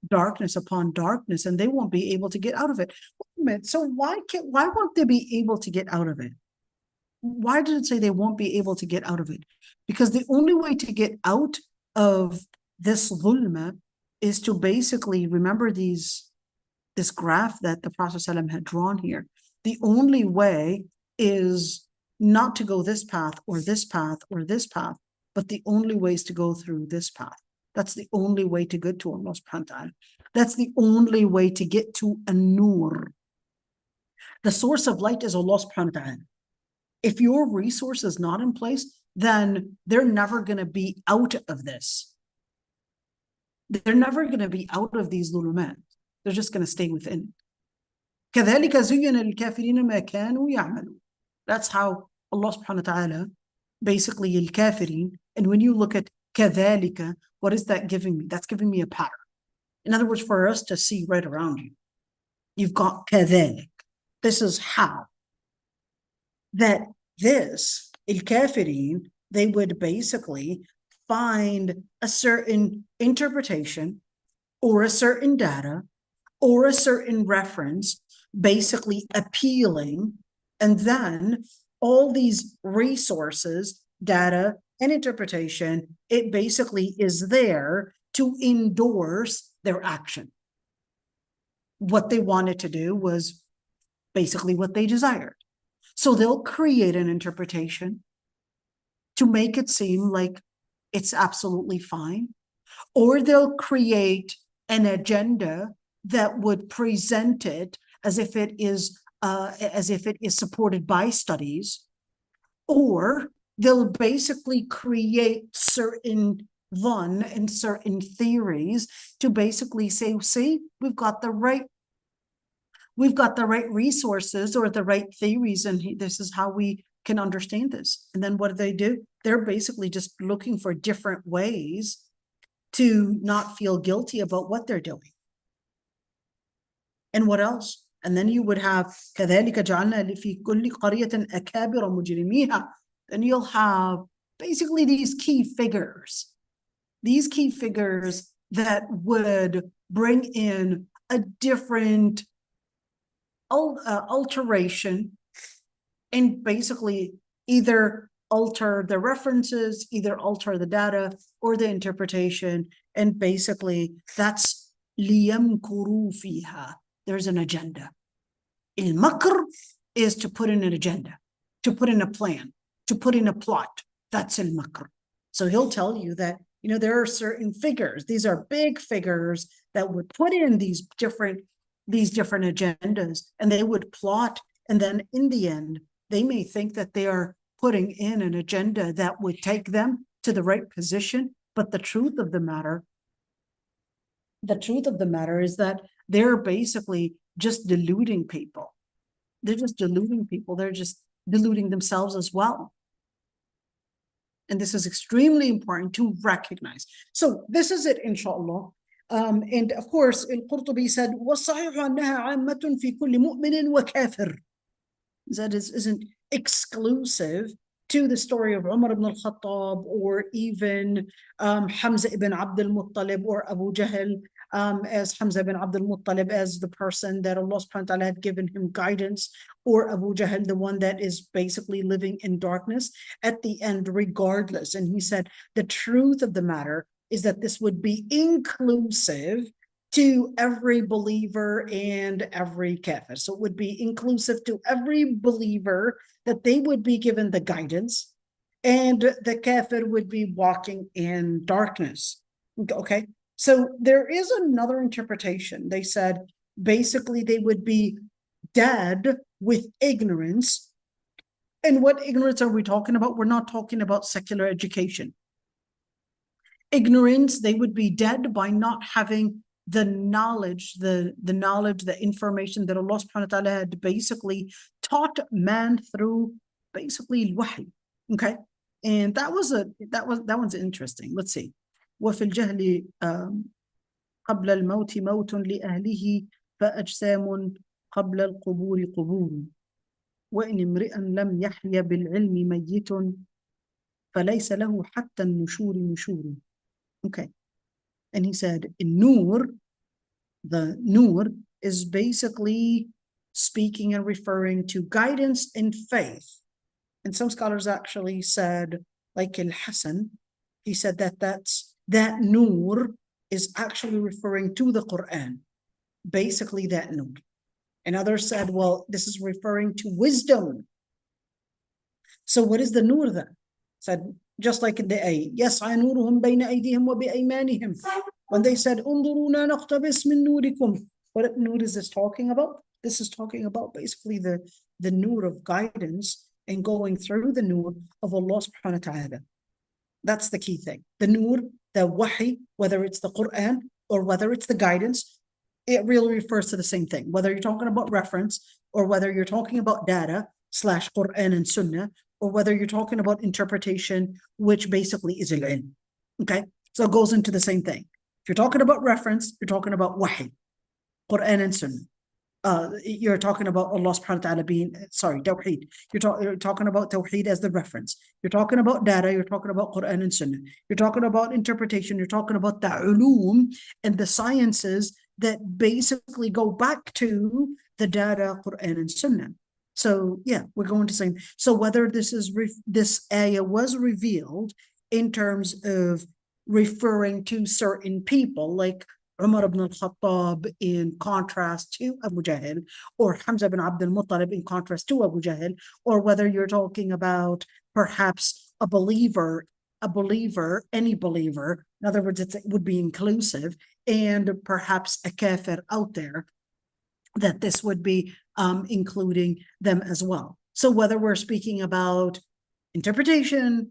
darkness upon darkness, and they won't be able to get out of it. Wait a minute, so why won't they be able to get out of it? Why did it say they won't be able to get out of it? Because the only way to get out of this dhulma is to basically remember this graph that the Prophet ﷺ had drawn here. The only way is not to go this path or this path or this path, but the only way is to go through this path. That's the only way to get to Allah subhanahu wa ta'ala. That's the only way to get to an-nur. The source of light is Allah subhanahu wa ta'ala. If your resource is not in place, then they're never going to be out of this. They're never going to be out of these dhulumat. They're just going to stay within. كَذَلِكَ زُيِّنَ لِلْكَافِرِينَ مَا كَانُوا يَعْمَلُونَ. That's how Allah subhanahu wa ta'ala, basically al-kafirin, and when you look at كَذَلِكَ, what is that giving me? That's giving me a pattern. In other words, for us to see right around you, you've got كَذَلِك. This is how. that this, al-kafirin, they would basically find a certain interpretation or a certain data or a certain reference basically appealing, and then all these resources, data and interpretation, it basically is there to endorse their action. What they wanted to do was basically what they desired. So they'll create an interpretation to make it seem like it's absolutely fine, or they'll create an agenda that would present it as if it is supported by studies, or they'll basically create certain dhann and certain theories to basically say, see, we've got the right resources or the right theories, and this is how we can understand this. And then what do? They're basically just looking for different ways to not feel guilty about what they're doing. And what else? And then you would have كذلك جعلنا في كل قرية أكابر مجرميها. Then you'll have basically these key figures that would bring in a different alteration, and basically either alter the references, either alter the data or the interpretation, and basically that's ليمكروا فيها. There's an agenda. Al-makr is to put in an agenda, to put in a plan, to put in a plot. That's al-makr. So he'll tell you that, there are certain figures. These are big figures that would put in these different agendas, and they would plot. And then in the end, they may think that they are putting in an agenda that would take them to the right position. But the truth of the matter is that they're basically just deluding people. They're just deluding people. They're just deluding themselves as well. And this is extremely important to recognize. So this is it, inshallah. And of course, al-Qurtubi said, وَالصَّحِيحُ أَنَّهَا عَامَّةٌ فِي كُلِّ مُؤْمِنٍ وَكَافِرٍ. That isn't exclusive to the story of Umar ibn al-Khattab, or even Hamza ibn Abdul Muttalib, or Abu Jahl, as Hamza ibn Abdul Muttalib as the person that Allah subhanahu wa ta'ala had given him guidance, or Abu Jahl, the one that is basically living in darkness at the end, regardless. And he said, the truth of the matter is that this would be inclusive to every believer and every kafir. So it would be inclusive to every believer, that they would be given the guidance, and the kafir would be walking in darkness. Okay, so there is another interpretation. They said basically they would be dead with ignorance. And what ignorance are we talking about? We're not talking about secular education. Ignorance, they would be dead by not having the knowledge, the information that Allah subhanahu wa ta'ala had basically taught man through basically al-wahy. Okay, and that one's interesting. Let's see. وفي الجهل قبل الموت موت لأهله فأجسام قبل القبور قبور وإن امرئا لم يحيا بالعلم ميت فليس له حتى النشور نشور. Okay. And he said, the nur is basically speaking and referring to guidance and faith. And some scholars actually said, like al-Hasan, he said that nur is actually referring to the Quran, basically that nur. And others said, well, this is referring to wisdom. So what is the nur then? Said, just like in the ayah, يَسْعَى نُورُهُمْ بَيْنَ أَيْدِيهِمْ وَبِأَيْمَانِهِمْ. When they said, انظرونا نقتبس من نوركم. What nur is this talking about? This is talking about basically the nur of guidance and going through the nur of Allah subhanahu wa ta'ala. That's the key thing. The nur, the wahy, whether it's the Quran or whether it's the guidance, it really refers to the same thing. Whether you're talking about reference, or whether you're talking about data / Quran and Sunnah, or whether you're talking about interpretation, which basically is al-ilm. Okay, so it goes into the same thing. If you're talking about reference, you're talking about wahy, Quran and Sunnah. you're talking about Allah subhanahu wa ta'ala being, sorry, Tawheed. You're talking about Tawheed as the reference. You're talking about data. You're talking about Quran and Sunnah. You're talking about interpretation. You're talking about the ulum and the sciences that basically go back to the data, Quran and Sunnah. So yeah, we're going to say, so whether this ayah was revealed in terms of referring to certain people, like Umar ibn al-Khattab in contrast to Abu Jahl, or Hamza bin Abd al-Muttalib in contrast to Abu Jahl, or whether you're talking about perhaps a believer, any believer, in other words, it would be inclusive, and perhaps a kafir out there, that this would be including them as well. So whether we're speaking about interpretation,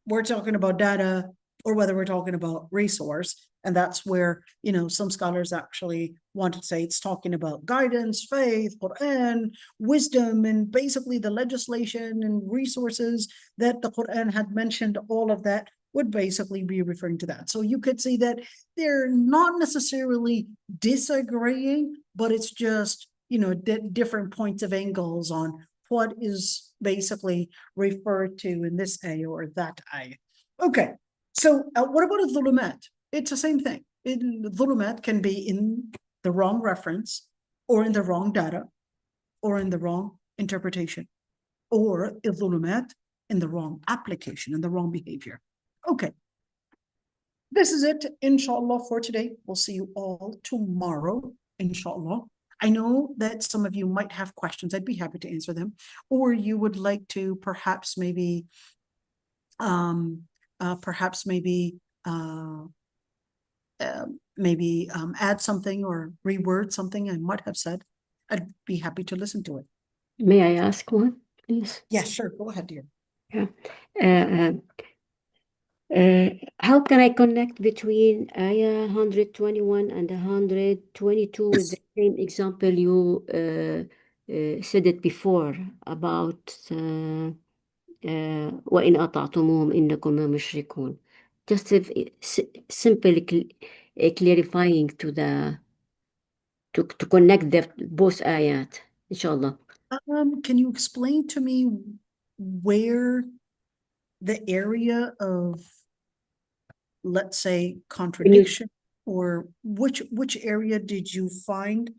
we're talking about data, or whether we're talking about resource, and that's where, you know, some scholars actually want to say it's talking about guidance, faith, Quran, wisdom, and basically the legislation and resources that the Quran had mentioned, all of that would basically be referring to that. So you could see that they're not necessarily disagreeing, but it's just, you know, different points of angles on what is basically referred to in this ayah or that ayah. Okay, so what about a dhulumat? It's the same thing. Dhulumat can be in the wrong reference, or in the wrong data, or in the wrong interpretation, or a dhulumat in the wrong application, in the wrong behavior. Okay, this is it, inshallah, for today. We'll see you all tomorrow, inshallah. I know that some of you might have questions. I'd be happy to answer them. Or you would like to perhaps maybe add something or reword something I might have said. I'd be happy to listen to it. May I ask one, please? Yeah, sure. Go ahead, dear. Yeah. How can I connect between ayah 121 and 122 with the same example you said it before about وَإِنْ أَطَعْتُمُوهُمْ إِنَّكُمْ لَمُشْرِكُونَ? Just simply clarifying to connect both ayat, inshallah. Can you explain to me where the area of, let's say, contradiction, or which area did you find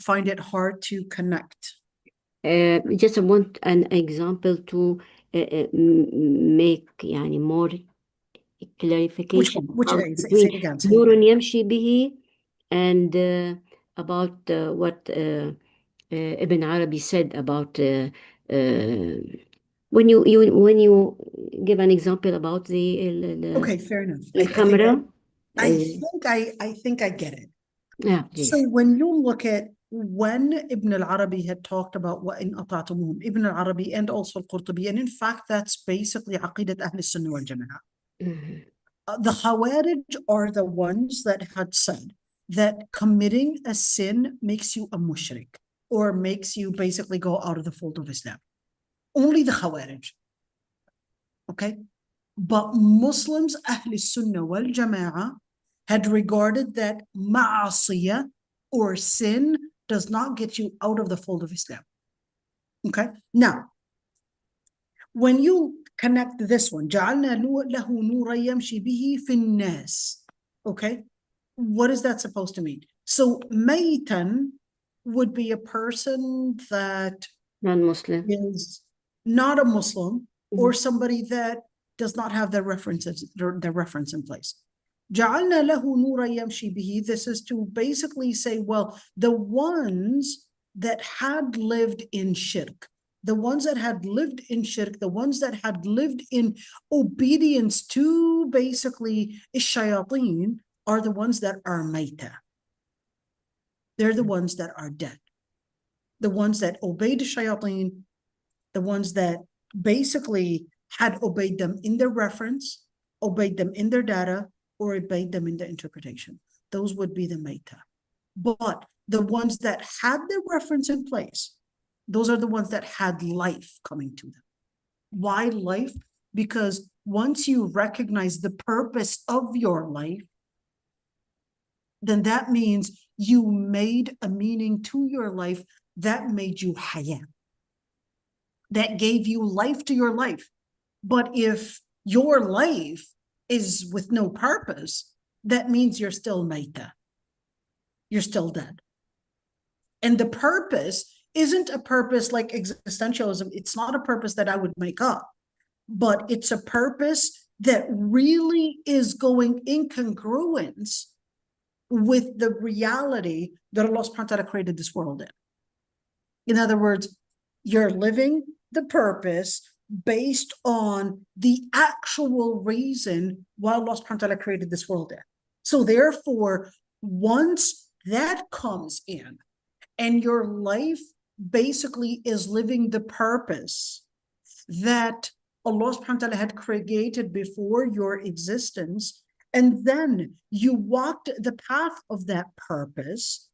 it hard to connect? Just want an example to make more clarification. Which area? Say it again. نور يمشي به, and about what Ibn Arabi said about when you give an example about the okay, fair enough. I think I get it. Yeah, please. So when you look at when Ibn al-Arabi had talked about وَإِنْ أَطَعْتُمُوهُمْ, Ibn al-Arabi and also al-Qurtubi, and in fact that's basically Aqidat Ahl Sunnah wal Jama'ah. The Khawarij are the ones that had said that committing a sin makes you a mushrik, or makes you basically go out of the fold of Islam. Only the Khawarij. Okay? But Muslims, Ahl Sunnah wal Jama'ah, had regarded that ma'asiyah, or sin, does not get you out of the fold of Islam. Okay? Now, when you connect this one, جَعَلْنَا لَهُ نُورًا يَمْشِي بِهِ فِي النَّاسِ. Okay? What is that supposed to mean? So, maytan would be a person that non-Muslim is not a Muslim, or somebody that does not have their reference in place. جَعَلْنَا لَهُ نُورًا يَمْشِي بِهِ. This is to basically say, well, the ones that had lived in shirk, the ones that had lived in obedience to basically shayateen, are the ones that are mayta. They're the ones that are dead. The ones that obeyed the shayateen, the ones that basically had obeyed them in their reference, obeyed them in their data, or obeyed them in the interpretation. Those would be the mayta. But the ones that had their reference in place, those are the ones that had life coming to them. Why life? Because once you recognize the purpose of your life, then that means you made a meaning to your life that made you hayah, that gave you life to your life. But if your life is with no purpose, that means you're still maita. You're still dead. And the purpose isn't a purpose like existentialism. It's not a purpose that I would make up, but it's a purpose that really is going in congruence with the reality that Allah subhanahu wa ta'ala created this world in. In other words, you're living the purpose based on the actual reason why Allah subhanahu wa ta'ala created this world in. So therefore, once that comes in and your life basically is living the purpose that Allah subhanahu wa ta'ala had created before your existence, and then you walked the path of that purpose,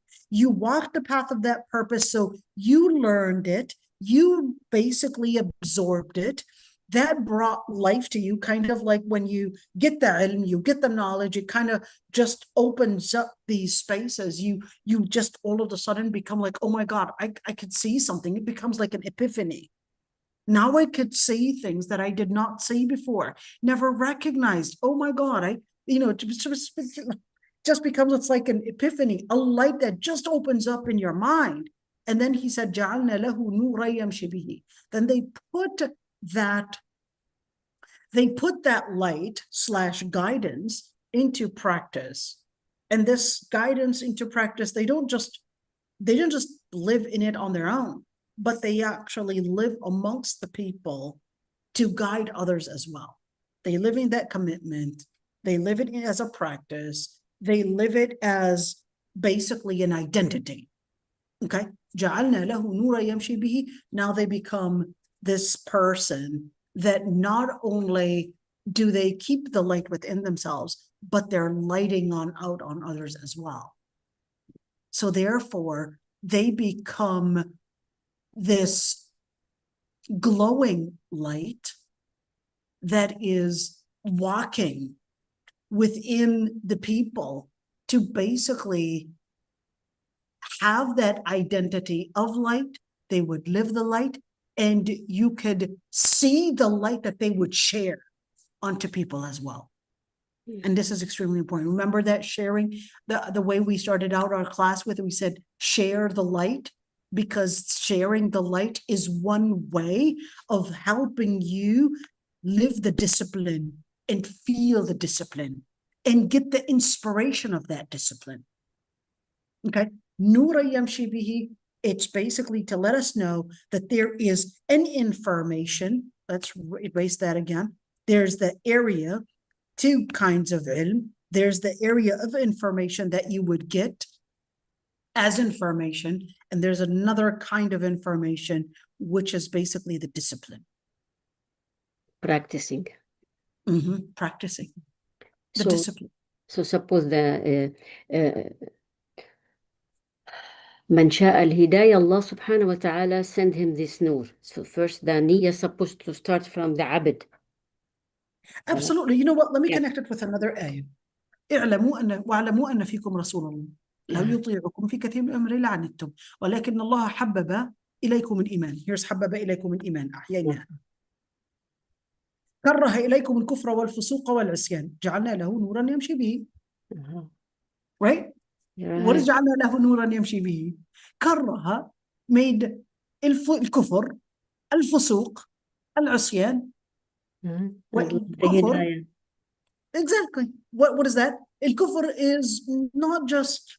so you learned it, you basically absorbed it, that brought life to you, kind of like when you get the ilm, you get the knowledge, it kind of just opens up these spaces. You just all of a sudden become like, oh my God, I could see something. It becomes like an epiphany. Now I could see things that I did not see before, never recognized. Oh my God, it just becomes, it's like an epiphany, a light that just opens up in your mind. And then he said, جَعَلْنَا لَهُ نُورًا يَمْشِي بِهِ. Then they put that light / guidance into practice. And this guidance into practice, they don't just live in it on their own, but they actually live amongst the people to guide others as well. They live in that commitment. They live it as a practice. They live it as basically an identity. Okay? جَعَلْنَا لَهُ نُورًا يَمْشِي بِهِ. Now they become this person that not only do they keep the light within themselves, but they're lighting out on others as well. So therefore, they become this glowing light that is walking within the people to basically have that identity of light. They would live the light, and you could see the light that they would share onto people as well. And this is extremely important. Remember that sharing, the way we started out our class with, we said, share the light, because sharing the light is one way of helping you live the discipline and feel the discipline and get the inspiration of that discipline. Okay? Nura yamshi bihi, it's basically to let us know that there is an information. Let's erase that again. There's the area, two kinds of ilm. There's the area of information that you would get as information, and there's another kind of information, which is basically the discipline. Practicing. Practicing. The discipline. So suppose Man sha'a al-hidayah, Allah subhanahu wa ta'ala send him this nur. So first the niyyah is supposed to start from the abd. Absolutely. You know what? Let me connect it with another ayah. واعلموا أن فيكم رسول الله لو يطيعكم في كثير من الأمر لعنتم ولكن الله حبب إليكم الإيمان. Here's حبب إليكم الإيمان أحيينا. كره إليكم الكفر والفسوق والعصيان جعلنا له نورا يمشي به. Right? What is جعلنا له نورا يمشي به? كره made الكفر الفسوق العصيان. الكفر. Exactly. What is that? Al-kufr is not just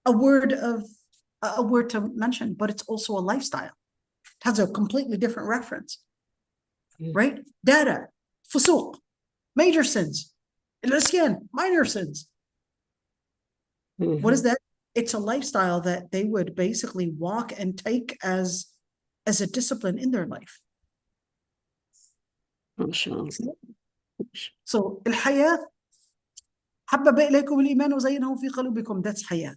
a word to mention, but it's also a lifestyle. It has a completely different reference. Right? Dara, fusuq, major sins. Al-isyan, minor sins. What is that? It's a lifestyle that they would basically walk and take as a discipline in their life. So الحياة حبب إليكم الإيمان وزينه في قلوبكم. That's حياة.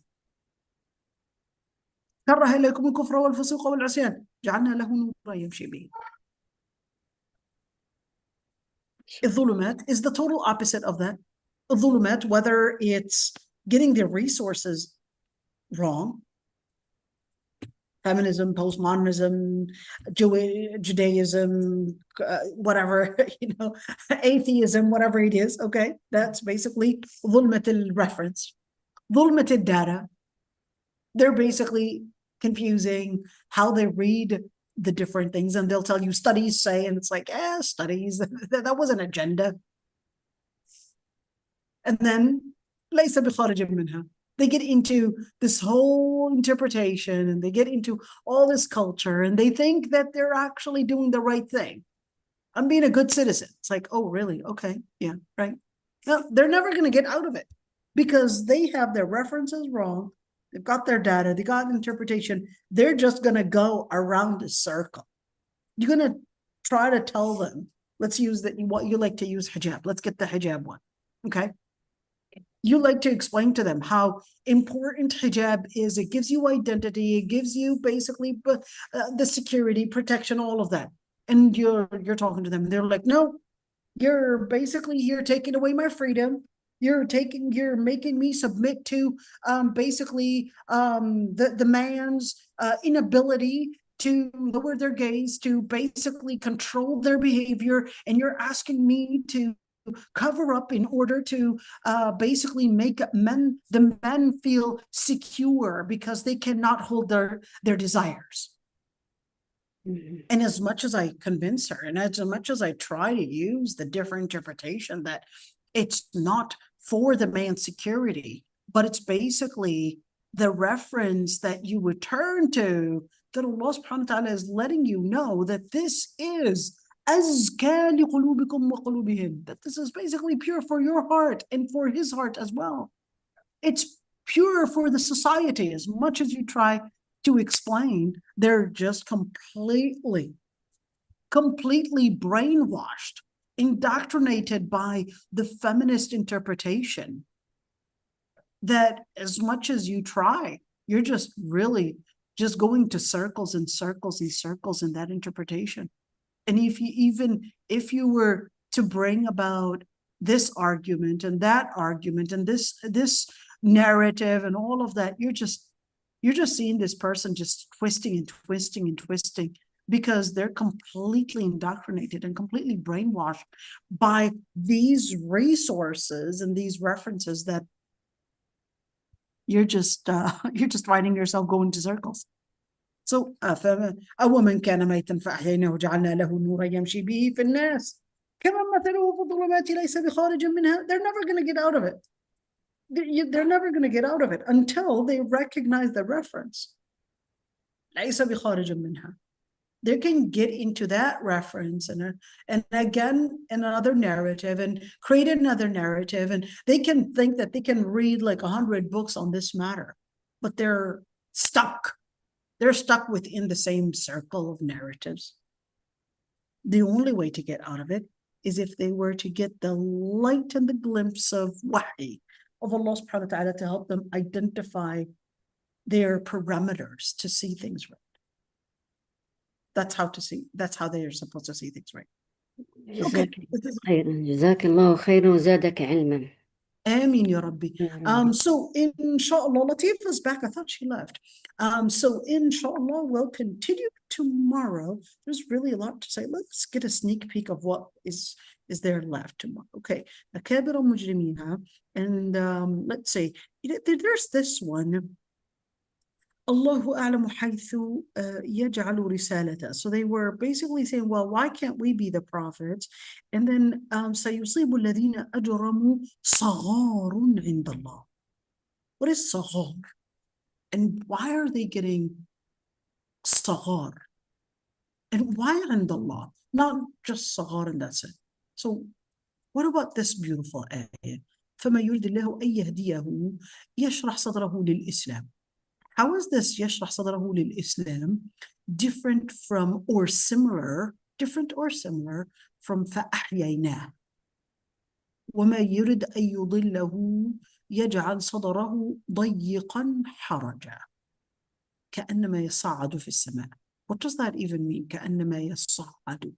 كره إليكم الكفر والفسوق والعصيان جعلنا له نورا يمشي به. الظلمات is the total opposite of that. الظلمات, whether it's getting the resources wrong. Feminism, postmodernism, Judaism, whatever, atheism, whatever it is, okay? That's basically ظلمة الreference, ظلمة الدata. They're basically confusing how they read the different things, and they'll tell you studies say, and it's like, studies, that was an agenda. And then ليس بخارج منها. They get into this whole interpretation, and they get into all this culture, and they think that they're actually doing the right thing. I'm being a good citizen. It's like, oh, really? Okay, yeah, right. No, they're never going to get out of it because they have their references wrong. They've got their data, they got interpretation. They're just going to go around a circle. You're going to try to tell them, let's use what you like to use, hijab. Let's get the hijab one, okay? You like to explain to them how important hijab is. It gives you identity. It gives you basically the security, protection, all of that. And you're talking to them. They're like, no, you're taking away my freedom. You're making me submit to the man's inability to lower their gaze, to basically control their behavior. And you're asking me to cover up in order to basically make the men feel secure because they cannot hold their desires. Mm-hmm. And as much as I convince her, and as much as I try to use the different interpretation that it's not for the man's security, but it's basically the reference that you would turn to, that Allah subhanahu wa ta'ala is letting you know that this is أزكى لقلوبكم وقلوبهم, that this is basically pure for your heart and for his heart as well. It's pure for the society. As much as you try to explain, they're just completely brainwashed, indoctrinated by the feminist interpretation, that as much as you try, you're just really just going to circles and circles and circles in that interpretation. And if you were to bring about this argument and that argument and this narrative and all of that, you're just seeing this person just twisting and twisting and twisting, because they're completely indoctrinated and completely brainwashed by these resources and these references that you're just finding yourself going to circles. So a woman كان ميتا فأحييناه وجعلنا له نورا يمشي به في الناس كمن مثله في الظلمات ليس بخارج منها. They're never going to get out of it. They're never going to get out of it until they recognize the reference. ليس بخارج منها. They can get into that reference and again another narrative and create another narrative, and they can think that they can read like 100 books on this matter, but they're stuck. They're stuck within the same circle of narratives. The only way to get out of it is if they were to get the light and the glimpse of wahi of Allah subhanahu wa ta'ala to help them identify their parameters to see things right. That's how they are supposed to see things right. Okay. جزاك الله خيرا وزادك علما. Ameen ya Rabbi. So inshallah, Latifa's back. I thought she left. So inshallah, we'll continue tomorrow. There's really a lot to say. Let's get a sneak peek of what is there left tomorrow. Okay. Akabir al-Mujrimina. And let's see. There's this one. Allahu a'lamu haythu yaj'alu risalata. So they were basically saying, well, why can't we be the prophets? And then سَيُصِيبُ الَّذِينَ أَجْرَمُوا صَغَارٌ عِنْدَ اللَّهِ. What is صَغَار? And why are they getting صَغَار? And why عِنْدَ اللَّهِ? Not just صَغَار and that's it. So what about this beautiful ayah? فَمَا يُرِدِ اللَّهُ أَن يَهْدِيَهُ يَشْرَحْ صَدْرَهُ لِلْإِسْلَامِ. How is this يشرح صدره للإسلام different or similar from فأحييناه وما يرد أن يضله يجعل صدره ضيقا حرجا كأنما يصعد في السماء. What does that even mean? كأنما يصعد.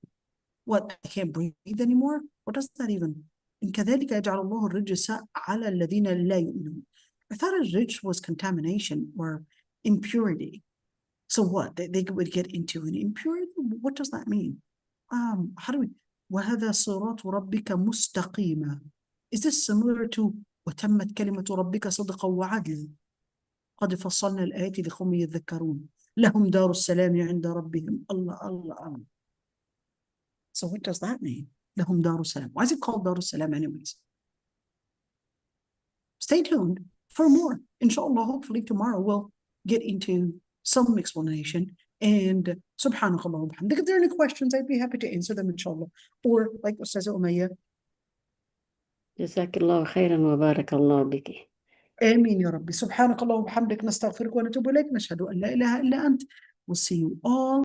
What, I can't breathe anymore? What does that even mean? كذلك يجعل الله الرجس على الذين لا يؤمنون. I thought rich was contamination or impurity. So what? They would get into an impurity? What does that mean? How do we? وَهَذَا صِرَاطُ رَبِّكَ مُسْتَقِيمًا. Is this similar to وَتَمَّتْ كَلِمَةُ رَبِّكَ صِدْقًا وَعَدْلًا قَدْ فَصَّلْنَا الْآيَاتِ لِقَوْمٍ يَذَّكَّرُونَ لَهُمْ دَارُ السَّلَامِ عِنْدَ رَبِّهِمْ. Allah. So what does that mean? لَهُمْ دَارُ السَّلَامِ. Why is it called دَارُ السَّلَامِ anyways? Stay tuned for more. Inshallah, hopefully tomorrow we'll get into some explanation. And subhanakallah wa bihamdik. If there are any questions, I'd be happy to answer them, inshallah. Or like Ustaz Umayyah. جزاك الله خيرا وبارك الله بك. آمين يا ربي. سبحانك اللهم وبحمدك نستغفرك ونتوب إليك نشهد أن لا إله إلا أنت. We'll see you all